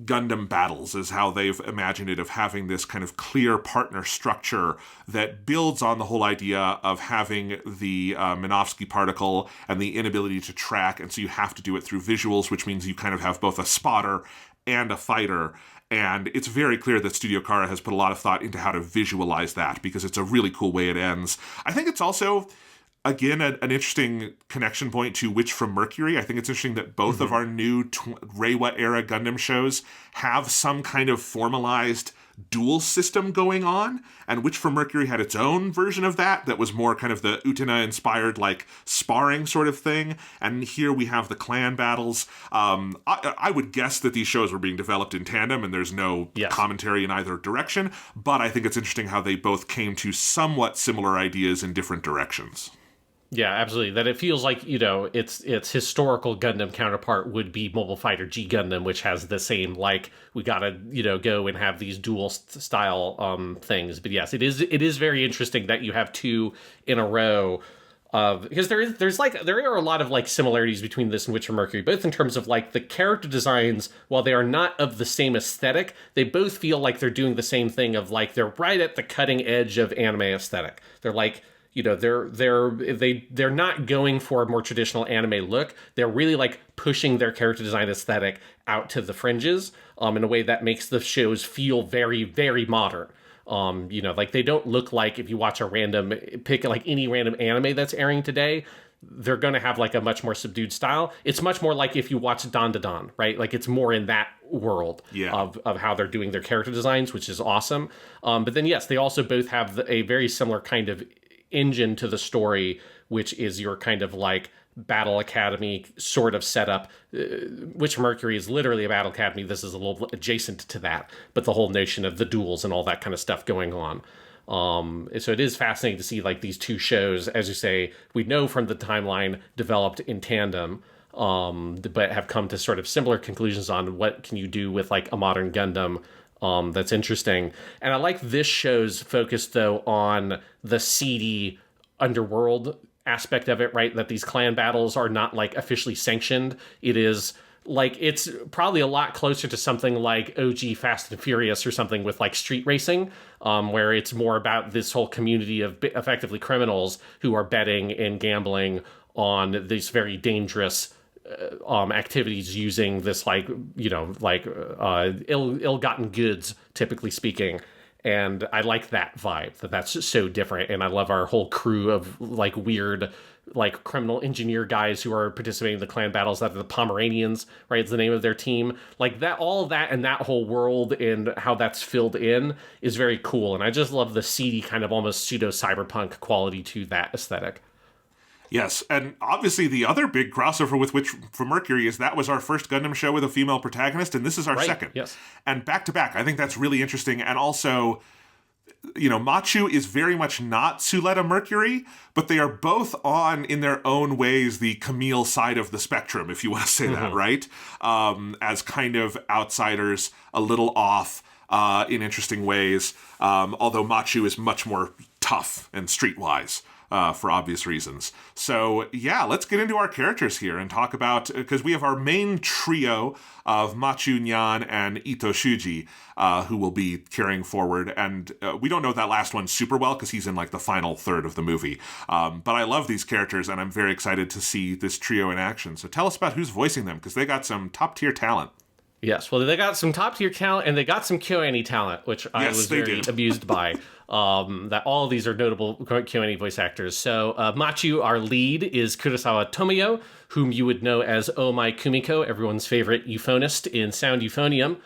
Gundam battles, is how they've imagined it, of having this kind of clear partner structure that builds on the whole idea of having the Minovsky particle and the inability to track, and so you have to do it through visuals, which means you kind of have both a spotter and a fighter. And it's very clear that Studio Khara has put a lot of thought into how to visualize that, because it's a really cool way it ends. I think it's also, again, an interesting connection point to Witch from Mercury. I think it's interesting that both of our new Reiwa-era Gundam shows have some kind of formalized duel system going on, and Witch from Mercury had its own version of that was more kind of the Utena-inspired, sparring sort of thing, and here we have the clan battles. I would guess that these shows were being developed in tandem, and there's no commentary in either direction, but I think it's interesting how they both came to somewhat similar ideas in different directions. Yeah, absolutely. That it feels like, its historical Gundam counterpart would be Mobile Fighter G Gundam, which has the same, we gotta, go and have these dual style things. But yes, it is very interesting that you have two in a row. Because there are a lot of similarities between this and Witch from Mercury, both in terms of the character designs. While they are not of the same aesthetic, they both feel like they're doing the same thing of they're right at the cutting edge of anime aesthetic. They're they're not going for a more traditional anime look. They're really pushing their character design aesthetic out to the fringes in a way that makes the shows feel very, very modern. They don't look like, if you watch any random anime that's airing today, they're going to have a much more subdued style. It's much more like if you watch Dan Da Dan, right? It's more in that world of how they're doing their character designs, which is awesome. But then, yes, they also both have a very similar kind of engine to the story, which is your kind of like battle academy sort of setup. Witch Mercury is literally a battle academy. This is a little adjacent to that, but the whole notion of the duels and all that kind of stuff going on. So it is fascinating to see like these two shows, as you say, we know from the timeline, developed in tandem, but have come to sort of similar conclusions on what can you do with like a modern Gundam. That's interesting. And I like this show's focus, though, on the seedy underworld aspect of it, right? That these clan battles are not like officially sanctioned. It is like, it's probably a lot closer to something like OG Fast and Furious or something with like street racing, where it's more about this whole community of effectively criminals who are betting and gambling on these very dangerous activities using this like, you know, like ill-gotten goods, typically speaking. And I like that vibe, that's so different. And I love our whole crew of like weird, like criminal engineer guys who are participating in the clan battles. That are the Pomeranians, right? It's the name of their team. Like that, all of that and that whole world and how that's filled in is very cool. And I just love the seedy kind of almost pseudo cyberpunk quality to that aesthetic. Yes, and obviously the other big crossover with Witch from Mercury is that was our first Gundam show with a female protagonist, and this is our second. Yes. And back to back, I think that's really interesting. And also, you know, Machu is very much not Suletta Mercury, but they are both on, in their own ways, the Camille side of the spectrum, if you want to say that, right? As kind of outsiders, a little off in interesting ways, although Machu is much more tough and streetwise. For obvious reasons. So yeah, let's get into our characters here and talk about, because we have our main trio of Machu, Nyan, and Ito Shuji, who will be carrying forward. And we don't know that last one super well because he's in like the final third of the movie. But I love these characters and I'm very excited to see this trio in action. So tell us about who's voicing them, because they got some top tier talent. Yes, well, they got some top-tier talent, and they got some KyoAni talent, which I was very amused by. That all of these are notable KyoAni voice actors. So Machu, our lead, is Kurosawa Tomio, whom you would know as Oh My Kumiko, everyone's favorite euphonist in Sound Euphonium.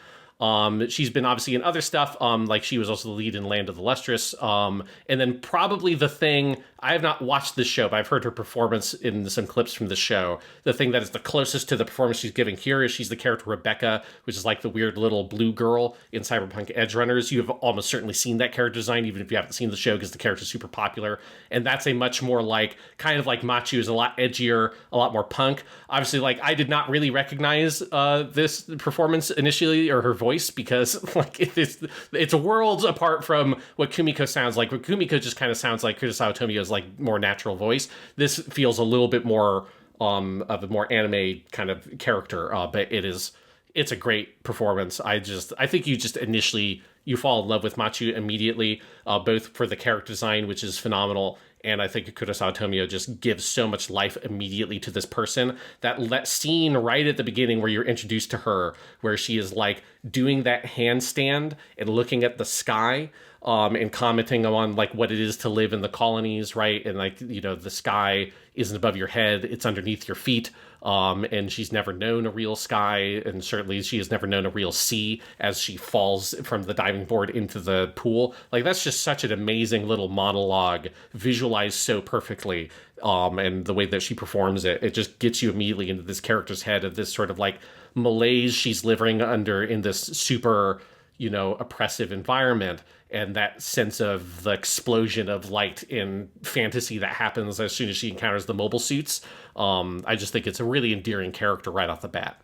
She's been obviously in other stuff, like she was also the lead in Land of the Lustrous. And then probably the thing, I have not watched this show, but I've heard her performance in some clips from the show. The thing that is the closest to the performance she's giving here is she's the character Rebecca, which is like the weird little blue girl in Cyberpunk Edge Runners. You have almost certainly seen that character design, even if you haven't seen the show, because the character's super popular. And that's a much more like, kind of like Machu is a lot edgier, a lot more punk. Obviously, like, I did not really recognize this performance initially, or her voice, because like it's worlds apart from what Kumiko sounds like. What Kumiko just kind of sounds like Kurosawa Tomio's like more natural voice. This feels a little bit more of a more anime kind of character, but it's a great performance. I think you just initially you fall in love with Machu immediately, both for the character design, which is phenomenal, and I think Kurosawa Tomio just gives so much life immediately to this person. That scene right at the beginning where you're introduced to her, where she is like doing that handstand and looking at the sky, and commenting on like what it is to live in the colonies, right? And like, you know, the sky isn't above your head, it's underneath your feet. And she's never known a real sky, and certainly she has never known a real sea as she falls from the diving board into the pool. Like, that's just such an amazing little monologue, visualized so perfectly. And the way that she performs it just gets you immediately into this character's head of this sort of like malaise she's living under in this super, you know, oppressive environment. And that sense of the explosion of light in fantasy that happens as soon as she encounters the mobile suits. I just think it's a really endearing character right off the bat.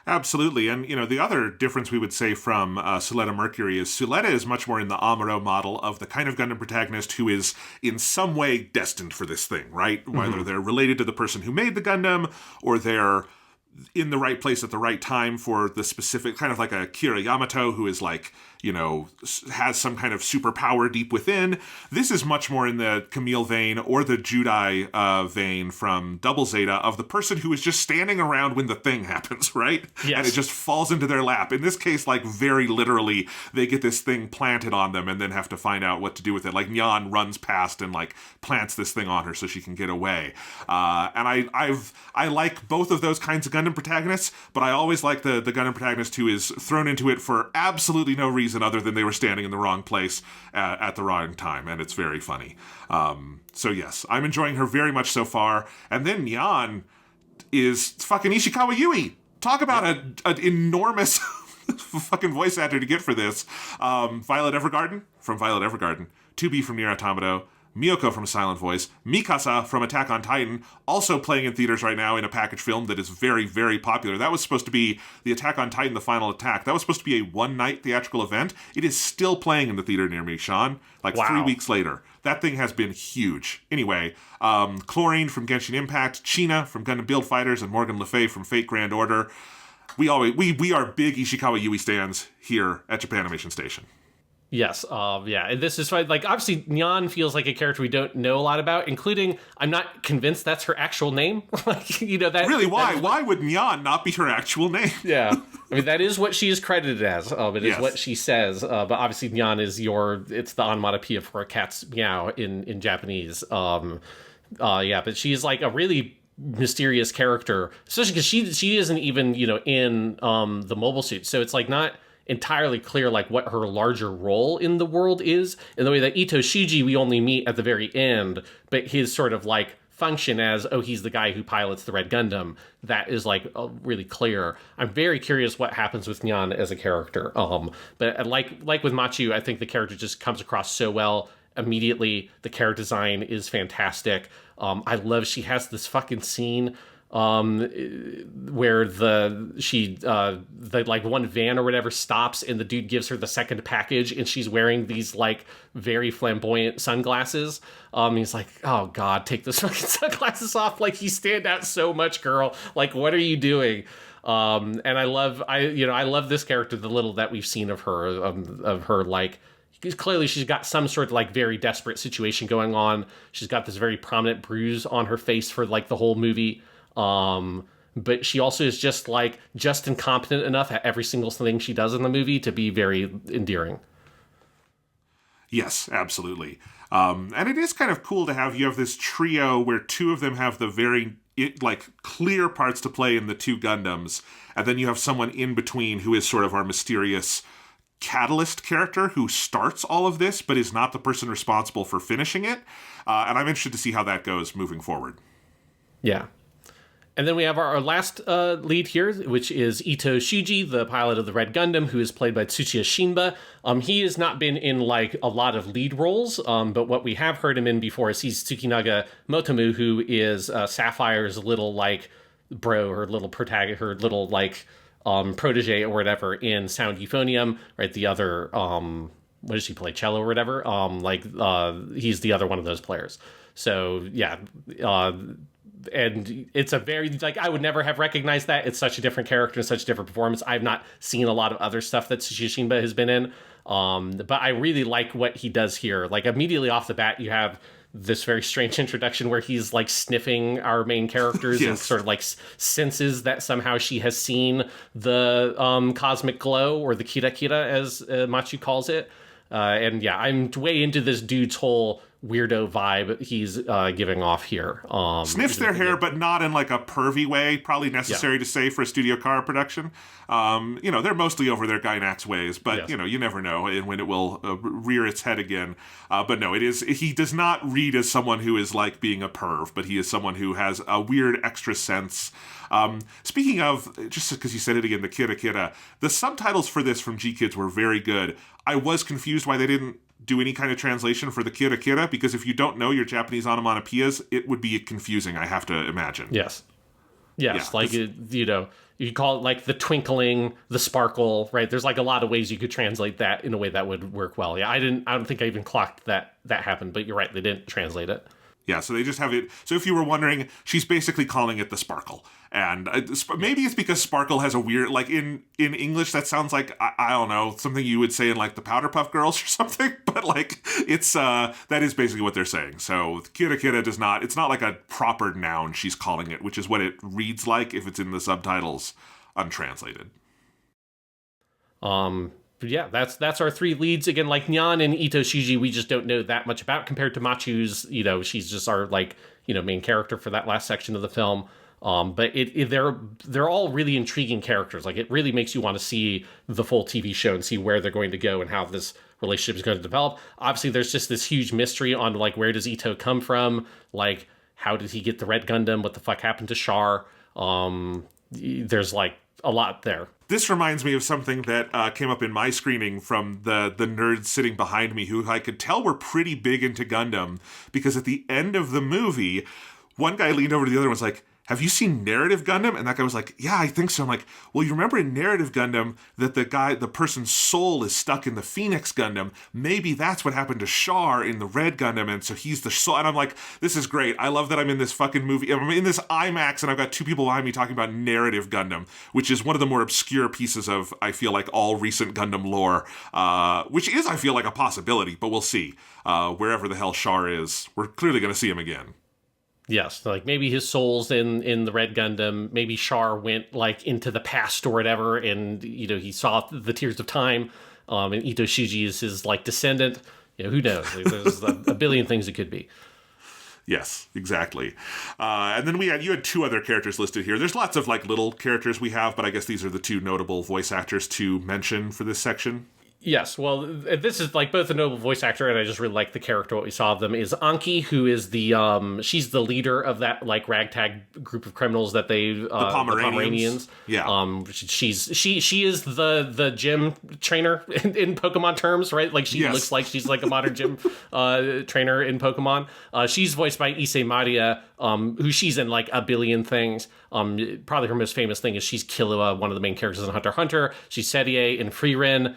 Absolutely. And, you know, the other difference we would say from Suletta Mercury is Suletta is much more in the Amuro model of the kind of Gundam protagonist who is in some way destined for this thing, right? Mm-hmm. Whether they're related to the person who made the Gundam, or they're in the right place at the right time for the specific, kind of like a Kira Yamato who is like, you know, has some kind of superpower deep within. This is much more in the Camille vein or the Judai vein from Double Zeta of the person who is just standing around when the thing happens, right? Yes. And it just falls into their lap. In this case, like very literally, they get this thing planted on them and then have to find out what to do with it. Like Nyan runs past and like plants this thing on her so she can get away. And I like both of those kinds of Gundam Gundam protagonists, but I always like the Gundam protagonist who is thrown into it for absolutely no reason other than they were standing in the wrong place at the wrong time, and it's very funny. So yes, I'm enjoying her very much so far. And then Neon is fucking Ishikawa Yui. Talk about an enormous fucking voice actor to get for this. Violet Evergarden from Violet Evergarden. 2B from Nier Automata. Miyoko from Silent Voice, Mikasa from Attack on Titan, also playing in theaters right now in a package film that is very, very popular. That was supposed to be the Attack on Titan, The Final Attack. That was supposed to be a one-night theatrical event. It is still playing in the theater near me, Sean, like wow. 3 weeks later. That thing has been huge. Anyway, Chlorine from Genshin Impact, China from Gundam Build Fighters, and Morgan Le Fay from Fate Grand Order. We are big Ishikawa Yui stans here at Japanimation Station. Yes, yeah, and this is fine. Like, obviously, Neon feels like a character we don't know a lot about, including, I'm not convinced that's her actual name. Like, you know, that... Really, why? Why would Neon not be her actual name? Yeah. I mean, that is what she is credited as. It is what she says. But obviously, Neon is it's the onomatopoeia for a cat's meow in Japanese. Yeah, but she's like a really mysterious character, especially because she isn't even, you know, in the mobile suit. So it's like not entirely clear like what her larger role in the world is, in the way that Ito Shiji we only meet at the very end, but his sort of like function as, oh, he's the guy who pilots the Red Gundam, that is like really clear. I'm very curious what happens with Nyan as a character. But like with Machu, I think the character just comes across so well immediately. The character design is fantastic. I love she has this fucking scene where the like one van or whatever stops and the dude gives her the second package and she's wearing these like very flamboyant sunglasses. He's like, oh god, take those fucking sunglasses off, like you stand out so much, girl, like what are you doing? And I love this character, the little that we've seen of her like, clearly she's got some sort of like very desperate situation going on. She's got this very prominent bruise on her face for like the whole movie. But she also is just incompetent enough at every single thing she does in the movie to be very endearing. Yes, absolutely. And it is kind of cool to you have this trio where two of them have the very clear parts to play in the two Gundams, and then you have someone in between who is sort of our mysterious catalyst character who starts all of this, but is not the person responsible for finishing it. And I'm interested to see how that goes moving forward. Yeah. And then we have our last lead here, which is Ito Shiji, the pilot of the Red Gundam, who is played by Tsuchiya Shinba. He has not been in like a lot of lead roles, but what we have heard him in before is he's Tsukinaga Motomu, who is Sapphire's little like bro, her little protagonist, her little like protege or whatever in Sound Euphonium, right? The other, what does she play, cello or whatever? He's the other one of those players. So yeah, and it's a very, like, I would never have recognized that. It's such a different character and such a different performance. I've not seen a lot of other stuff that Tsuchiya Shinba has been in, but I really like what he does here. Like, immediately off the bat, you have this very strange introduction where he's, like, sniffing our main characters and sort of, like, senses that somehow she has seen the cosmic glow, or the kira kira, as Machu calls it. And yeah, I'm way into this dude's whole weirdo vibe he's giving off here. Sniffs their hair, but not in like a pervy way, probably necessary to say for a Studio Khara production. They're mostly over their Gainax ways, but you never know when it will rear its head again. But no, he does not read as someone who is like being a perv, but he is someone who has a weird extra sense. Speaking of, just because you said it again, the kira kira, the subtitles for this from G-Kids were very good. I was confused why they didn't do any kind of translation for the kira kira, because if you don't know your Japanese onomatopoeias, it would be confusing, I have to imagine. Yes, like, you call it like the twinkling, the sparkle, right? There's like a lot of ways you could translate that in a way that would work well. Yeah, I don't think I even clocked that happened, but you're right, they didn't translate it. Yeah, so they just have it. So if you were wondering, she's basically calling it the sparkle. And maybe it's because sparkle has a weird, like in English, that sounds like, I don't know, something you would say in like the Powder Puff Girls or something. But like, it's, that is basically what they're saying. So kira kira it's not like a proper noun she's calling it, which is what it reads like if it's in the subtitles untranslated. But yeah, that's our three leads. Again, like Nyan and Ito Shiji, we just don't know that much about compared to Machu's, she's just our, like, main character for that last section of the film. But they're all really intriguing characters. Like, it really makes you want to see the full TV show and see where they're going to go and how this relationship is going to develop. Obviously, there's just this huge mystery on, like, where does Ito come from? Like, how did he get the Red Gundam? What the fuck happened to Char? There's, like, a lot there. This reminds me of something that came up in my screening from the nerds sitting behind me, who I could tell were pretty big into Gundam, because at the end of the movie, one guy leaned over to the other and was like, "Have you seen Narrative Gundam?" And that guy was like, "Yeah, I think so." I'm like, "Well, you remember in Narrative Gundam that the person's soul is stuck in the Phoenix Gundam? Maybe that's what happened to Char in the Red Gundam, and so he's the soul." And I'm like, this is great. I love that I'm in this fucking movie. I'm in this IMAX, and I've got two people behind me talking about Narrative Gundam, which is one of the more obscure pieces of, I feel like, all recent Gundam lore, which is, I feel like, a possibility, but we'll see. Wherever the hell Char is, we're clearly going to see him again. Yes, like maybe his soul's in the Red Gundam. Maybe Char went like into the past or whatever, and he saw the Tears of Time, and Ito Shuji is his like descendant. Who knows? Like, there's a billion things it could be. Yes, exactly. And then you had two other characters listed here. There's lots of like little characters we have, but I guess these are the two notable voice actors to mention for this section. Yes, well, this is like both a noble voice actor, and I just really like the character. What we saw of them is Anki, who is she's the leader of that like ragtag group of criminals that the Pomeranians. Yeah. She is the gym trainer in Pokemon terms, right? Like she looks like she's like a modern gym trainer in Pokemon. She's voiced by Issei Maria, who she's in like a billion things. Probably her most famous thing is she's Killua, one of the main characters in Hunter x Hunter. She's Serie in Frieren.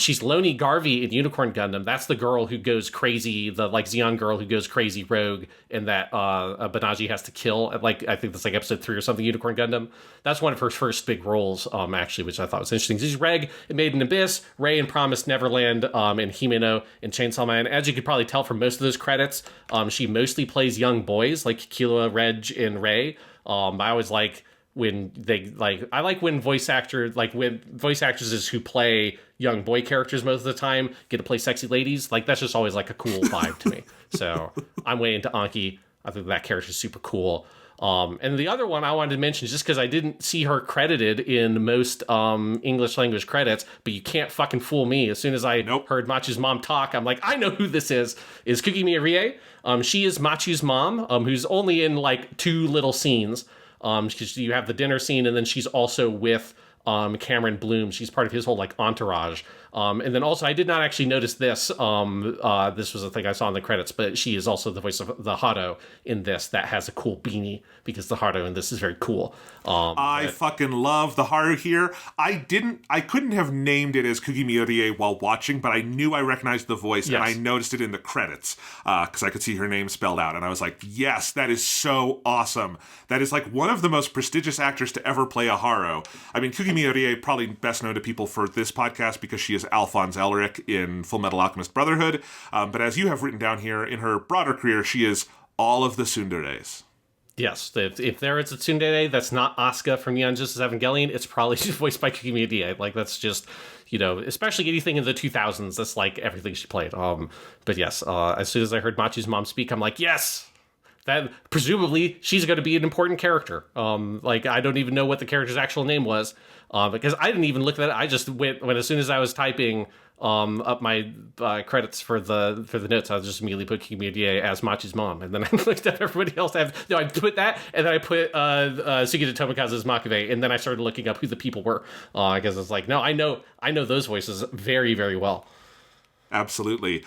She's Loni Garvey in Unicorn Gundam. That's the girl who goes crazy, the like Xeon girl who goes crazy rogue, and that Banaji has to kill. Like I think that's like episode 3 or something. Unicorn Gundam. That's one of her first big roles, actually, which I thought was interesting. She's Reg in Made in Abyss, Rei in Promised Neverland, and Himeno in Chainsaw Man. As you could probably tell from most of those credits, she mostly plays young boys like Killua, Reg, and Rei. I always like when I like when voice actresses who play young boy characters most of the time get to play sexy ladies. Like that's just always like a cool vibe to me. So I'm way into Anki. I think that character is super cool. And the other one I wanted to mention is just because I didn't see her credited in most English language credits, but you can't fucking fool me. As soon as I heard Machu's mom talk, I'm like, I know who this is Kugimi Rie. She is Machu's mom, who's only in like 2 little scenes. Because you have the dinner scene, and then she's also with Cameron Bloom. She's part of his whole like entourage. And then also, I did not actually notice this. This was a thing I saw in the credits, but she is also the voice of the Hado in this that has a cool beanie, because the Hado in this is very cool. I fucking love the Haru here. I couldn't have named it as Kugimi Rie while watching, but I knew I recognized the voice, and I noticed it in the credits, because I could see her name spelled out, and I was like, yes, that is so awesome. That is like one of the most prestigious actors to ever play a Haru. I mean, Kugimi Rie, probably best known to people for this podcast because she is Alphonse Elric in Full Metal Alchemist Brotherhood, but as you have written down here, in her broader career, she is all of the tsunderes. Yes, if there is a tsundere that's not Asuka from Neon Genesis Evangelion, it's probably just voiced by Kugimi Rie. Like, that's just, especially anything in the 2000s, that's like everything she played. But yes, as soon as I heard Machu's mom speak, I'm like, yes! That presumably she's going to be an important character. Like, I don't even know what the character's actual name was, because I didn't even look at it. I just went as soon as I was typing up my credits for the notes, I just immediately put Kugimi Rie as Machu's mom, and then I looked at everybody else. I put that, and then I put Sugita Tomokazu's Makave, and then I started looking up who the people were, because it's like, no, I know those voices very, very well. Absolutely.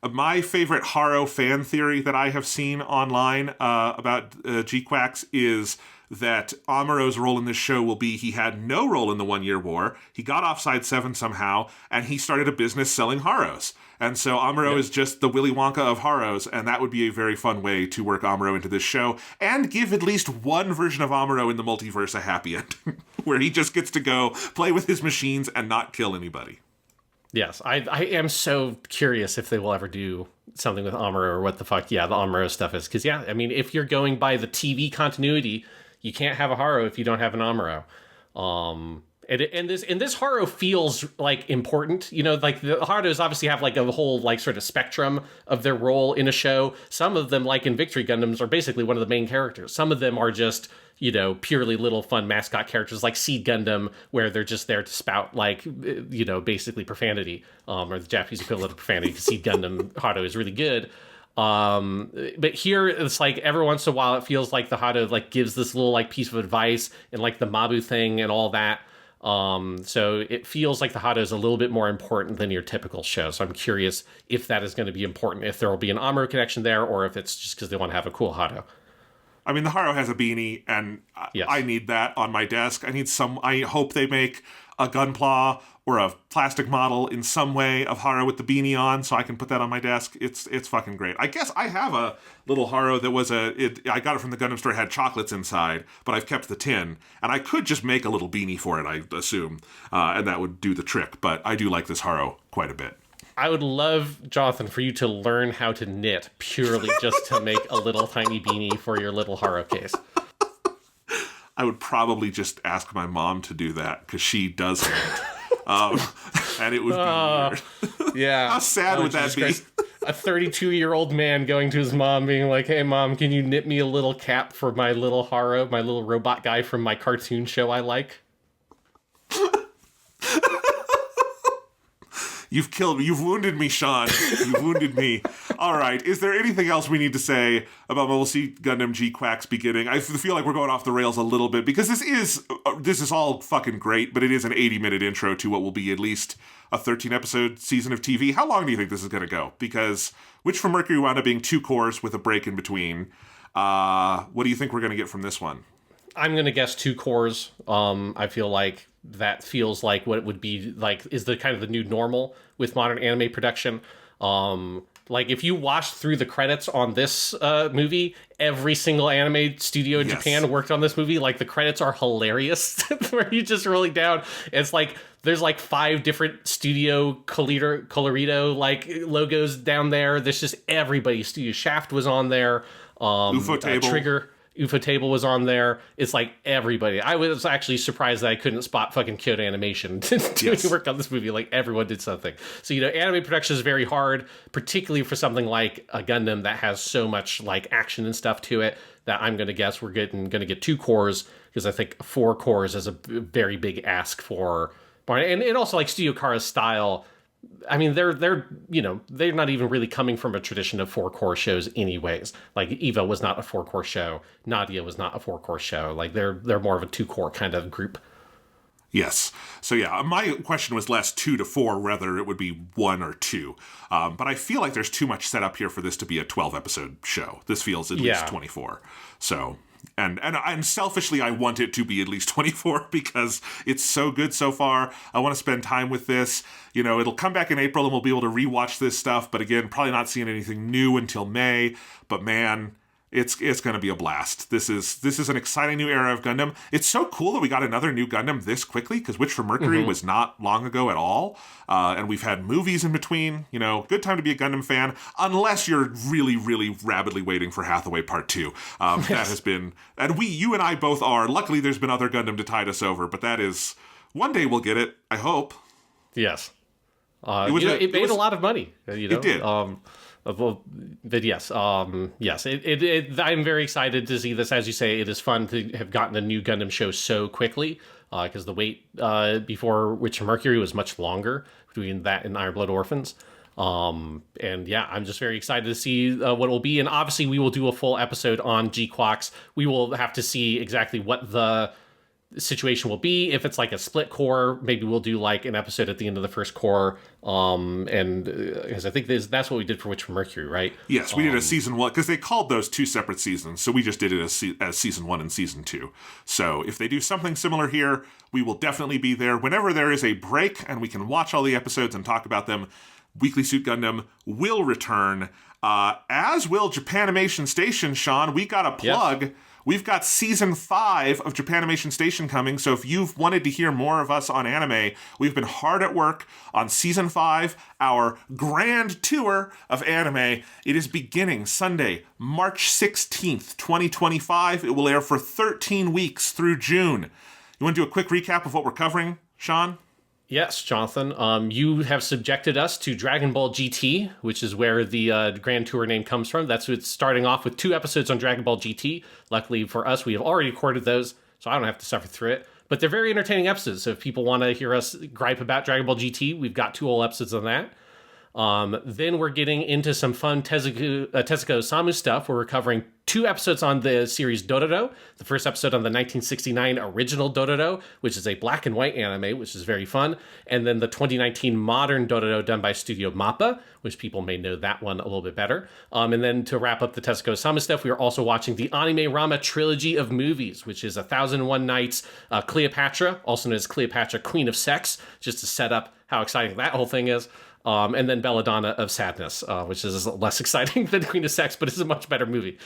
My favorite Haro fan theory that I have seen online about GQuuuuuuX is that Amuro's role in this show will be he had no role in the 1 Year War, he got off Side 7 somehow, and he started a business selling Haros. And so Amuro is just the Willy Wonka of Haros, and that would be a very fun way to work Amuro into this show, and give at least one version of Amuro in the multiverse a happy ending, where he just gets to go play with his machines and not kill anybody. Yes, I am so curious if they will ever do something with Amuro, or what the fuck, the Amuro stuff is. Because, I mean, if you're going by the TV continuity, you can't have a Haru if you don't have an Amuro. And this Haro feels like important, like the Haros obviously have like a whole like sort of spectrum of their role in a show. Some of them, like in Victory Gundams, are basically one of the main characters. Some of them are just, purely little fun mascot characters like Seed Gundam, where they're just there to spout like, basically profanity, or the Japanese equivalent of profanity, because Seed Gundam Haro is really good. But here it's like every once in a while it feels like the Hado like gives this little like piece of advice and like the Mabu thing and all that. So it feels like the Hado is a little bit more important than your typical show. So I'm curious if that is going to be important, if there will be an Amuro connection there, or if it's just because they want to have a cool Hado. I mean, the Haro has a beanie, and Yes. I need that on my desk. I hope they make a Gunpla or a plastic model in some way of Haro with the beanie on, so I can put that on my desk. It's fucking great. I guess I have a little Haro that I got it from the Gundam store, it had chocolates inside, but I've kept the tin, and I could just make a little beanie for it, I assume, and that would do the trick, but I do like this Haro quite a bit. I would love, Jonathan, for you to learn how to knit purely just to make a little tiny beanie for your little Haro case. I would probably just ask my mom to do that, because she doesn't. And it would be weird. Yeah. How sad would that be? A 32-year-old man going to his mom being like, hey, Mom, can you knit me a little cap for my little Haro, my little robot guy from my cartoon show I like? You've killed me. You've wounded me, Sean. You've wounded me. All right. Is there anything else we need to say about Mobile Suit Gundam GQuuuuuuX beginning? I feel like we're going off the rails a little bit because this is all fucking great, but it is an 80-minute intro to what will be at least a 13-episode season of TV. How long do you think this is going to go? Because Witch from Mercury wound up being 2 cores with a break in between. What do you think we're going to get from this one? I'm going to guess 2 cores. I feel like that feels like what it would be like is the kind of the new normal with modern anime production. Like if you watched through the credits on this movie, every single anime studio in Japan worked on this movie. Like the credits are hilarious where you just rolling down. It's like there's like 5 different Studio Colorido like logos down there. There's just everybody. Studio Shaft was on there. UFO Table. Trigger. UFO Table was on there. It's like everybody. I was actually surprised that I couldn't spot fucking Kyoto Animation doing work on this movie. Like everyone did something. So, anime production is very hard, particularly for something like a Gundam that has so much like action and stuff to it that I'm going to guess we're going to get 2 cores because I think 4 cores is a very big ask for. And also like Studio Khara's style. I mean, they're not even really coming from a tradition of 4-core shows anyways. Like Eva was not a 4-core show. Nadia was not a 4-core show. Like they're more of a 2-core kind of group. Yes. So yeah, my question was less 2 to 4, whether it would be 1 or 2. But I feel like there's too much set up here for this to be a 12-episode show. This feels at least 24. So... And selfishly, I want it to be at least 24 because it's so good so far. I want to spend time with this. It'll come back in April and we'll be able to rewatch this stuff. But again, probably not seeing anything new until May. But man, it's going to be a blast. This is an exciting new era of Gundam. It's so cool that we got another new Gundam this quickly because Witch from Mercury was not long ago at all. And we've had movies in between. Good time to be a Gundam fan, unless you're really, really rabidly waiting for Hathaway Part 2. That has been, and you and I both are. Luckily, there's been other Gundam to tide us over, but that is, one day we'll get it, I hope. Yes. It made a lot of money. It did. But yes, I'm very excited to see this. As you say, it is fun to have gotten a new Gundam show so quickly because the wait before Witch of Mercury was much longer between that and Iron Blood Orphans. I'm just very excited to see what it will be. And obviously, we will do a full episode on GQuuuuuuX. We will have to see exactly what the situation will be. If it's like a split core, maybe we'll do like an episode at the end of the first core. Because I think that's what we did for Witch from Mercury, right? Yes, we did a season 1 because they called those 2 separate seasons. So we just did it as season 1 and season 2. So if they do something similar here, we will definitely be there. Whenever there is a break and we can watch all the episodes and talk about them, Weekly Suit Gundam will return, as will Japanimation Station, Sean. We got a plug. Yes. We've got season 5 of Japanimation Station coming, so if you've wanted to hear more of us on anime, we've been hard at work on season 5, our grand tour of anime. It is beginning Sunday, March 16th, 2025. It will air for 13 weeks through June. You want to do a quick recap of what we're covering, Sean? Yes, Jonathan. You have subjected us to Dragon Ball GT, which is where the Grand Tour name comes from. That's what's starting off with 2 episodes on Dragon Ball GT. Luckily for us, we have already recorded those, so I don't have to suffer through it. But they're very entertaining episodes, so if people want to hear us gripe about Dragon Ball GT, we've got 2 whole episodes on that. Then we're getting into some fun Tezuka Osamu stuff, where we're covering 2 episodes on the series Dororo. The first episode on the 1969 original Dororo, which is a black and white anime, which is very fun. And then the 2019 modern Dororo done by Studio Mappa, which people may know that one a little bit better. And then to wrap up the Tezuka Osamu stuff, we are also watching the Anime Rama trilogy of movies, which is 1001 Nights, Cleopatra, also known as Cleopatra, Queen of Sex, just to set up how exciting that whole thing is. And then Belladonna of Sadness, which is less exciting than Queen of Sex, but it's a much better movie.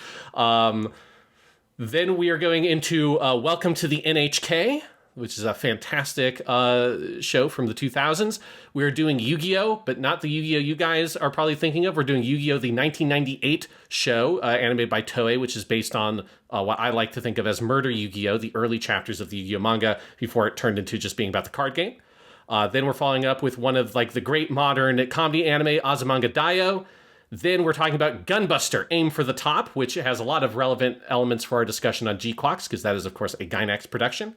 Then we are going into Welcome to the NHK, which is a fantastic show from the 2000s. We're doing Yu-Gi-Oh!, but not the Yu-Gi-Oh! You guys are probably thinking of. We're doing Yu-Gi-Oh! The 1998 show, animated by Toei, which is based on what I like to think of as Murder Yu-Gi-Oh!, the early chapters of the Yu-Gi-Oh! Manga, before it turned into just being about the card game. Then we're following up with one of the great modern comedy anime, Azumanga Daioh. Then we're talking about Gunbuster, Aim for the Top, which has a lot of relevant elements for our discussion on GQuuuuuuX, because that is, of course, a Gainax production.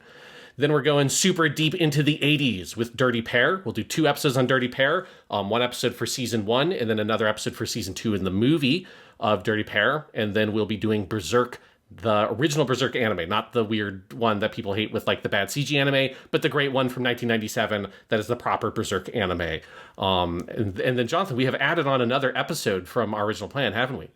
Then we're going super deep into the 80s with Dirty Pair. We'll do 2 episodes on Dirty Pair, 1 episode for season 1, and then another episode for season 2 in the movie of Dirty Pair. And then we'll be doing Berserk, the original Berserk anime, not the weird one that people hate with the bad CG anime, but the great one from 1997 that is the proper Berserk anime. And then, Jonathan, we have added on another episode from our original plan, haven't we?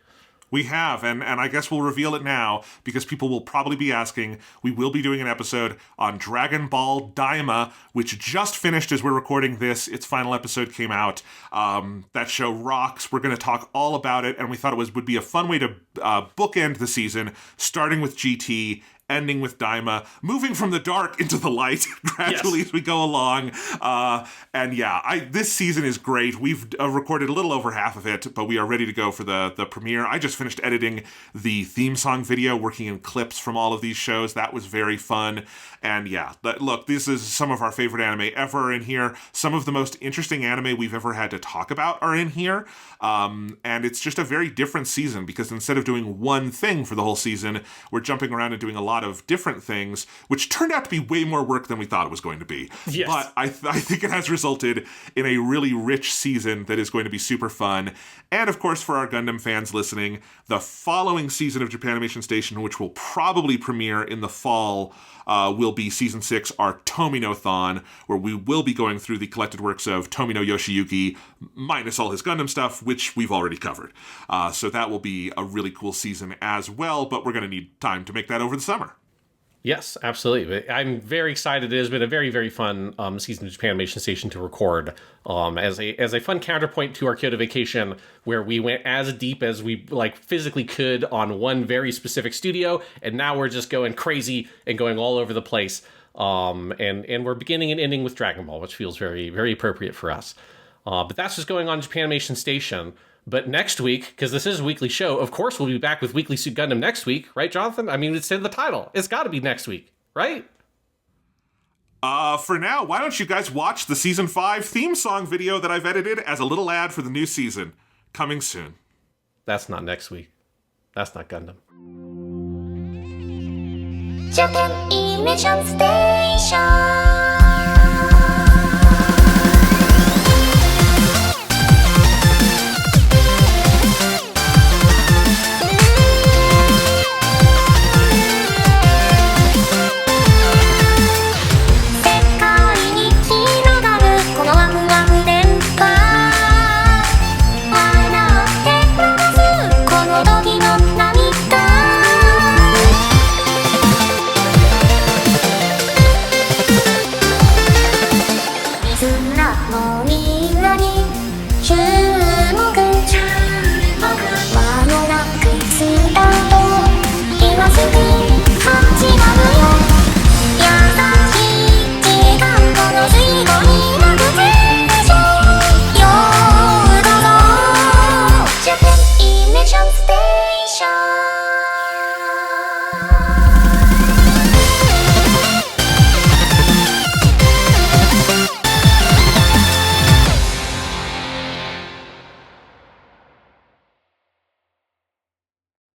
We have, and I guess we'll reveal it now, because people will probably be asking. We will be doing an episode on Dragon Ball Daima, which just finished as we're recording this. Its final episode came out. That show rocks. We're going to talk all about it, and we thought it would be a fun way to bookend the season, starting with GT, ending with Daima, moving from the dark into the light gradually as we go along. And yeah, this season is great. We've recorded a little over half of it, but we are ready to go for the premiere. I just finished editing the theme song video, working in clips from all of these shows. That was very fun. And yeah, look, this is some of our favorite anime ever in here. Some of the most interesting anime we've ever had to talk about are in here. And it's just a very different season, because instead of doing one thing for the whole season, we're jumping around and doing a lot of different things, which turned out to be way more work than we thought it was going to be. Yes. But I think it has resulted in a really rich season that is going to be super fun. And of course, for our Gundam fans listening, the following season of Japanimation Station, which will probably premiere in the fall, will be season 6, our Tomino-thon, where we will be going through the collected works of Tomino Yoshiyuki, minus all his Gundam stuff, which we've already covered. So that will be a really cool season as well, but we're going to need time to make that over the summer. Yes, absolutely. I'm very excited. It has been a very, very fun season of Japanimation Station to record as a fun counterpoint to our Kyoto vacation, where we went as deep as we physically could on one very specific studio, and now we're just going crazy and going all over the place. And we're beginning and ending with Dragon Ball, which feels very, very appropriate for us. But that's what's going on in Japanimation Station. But next week, because this is a weekly show, of course we'll be back with Weekly Suit Gundam next week, right, Jonathan? I mean, it's in the title. It's got to be next week, right? For now, why don't you guys watch the Season 5 theme song video that I've edited as a little ad for the new season. Coming soon. That's not next week. That's not Gundam. Japanimation Station.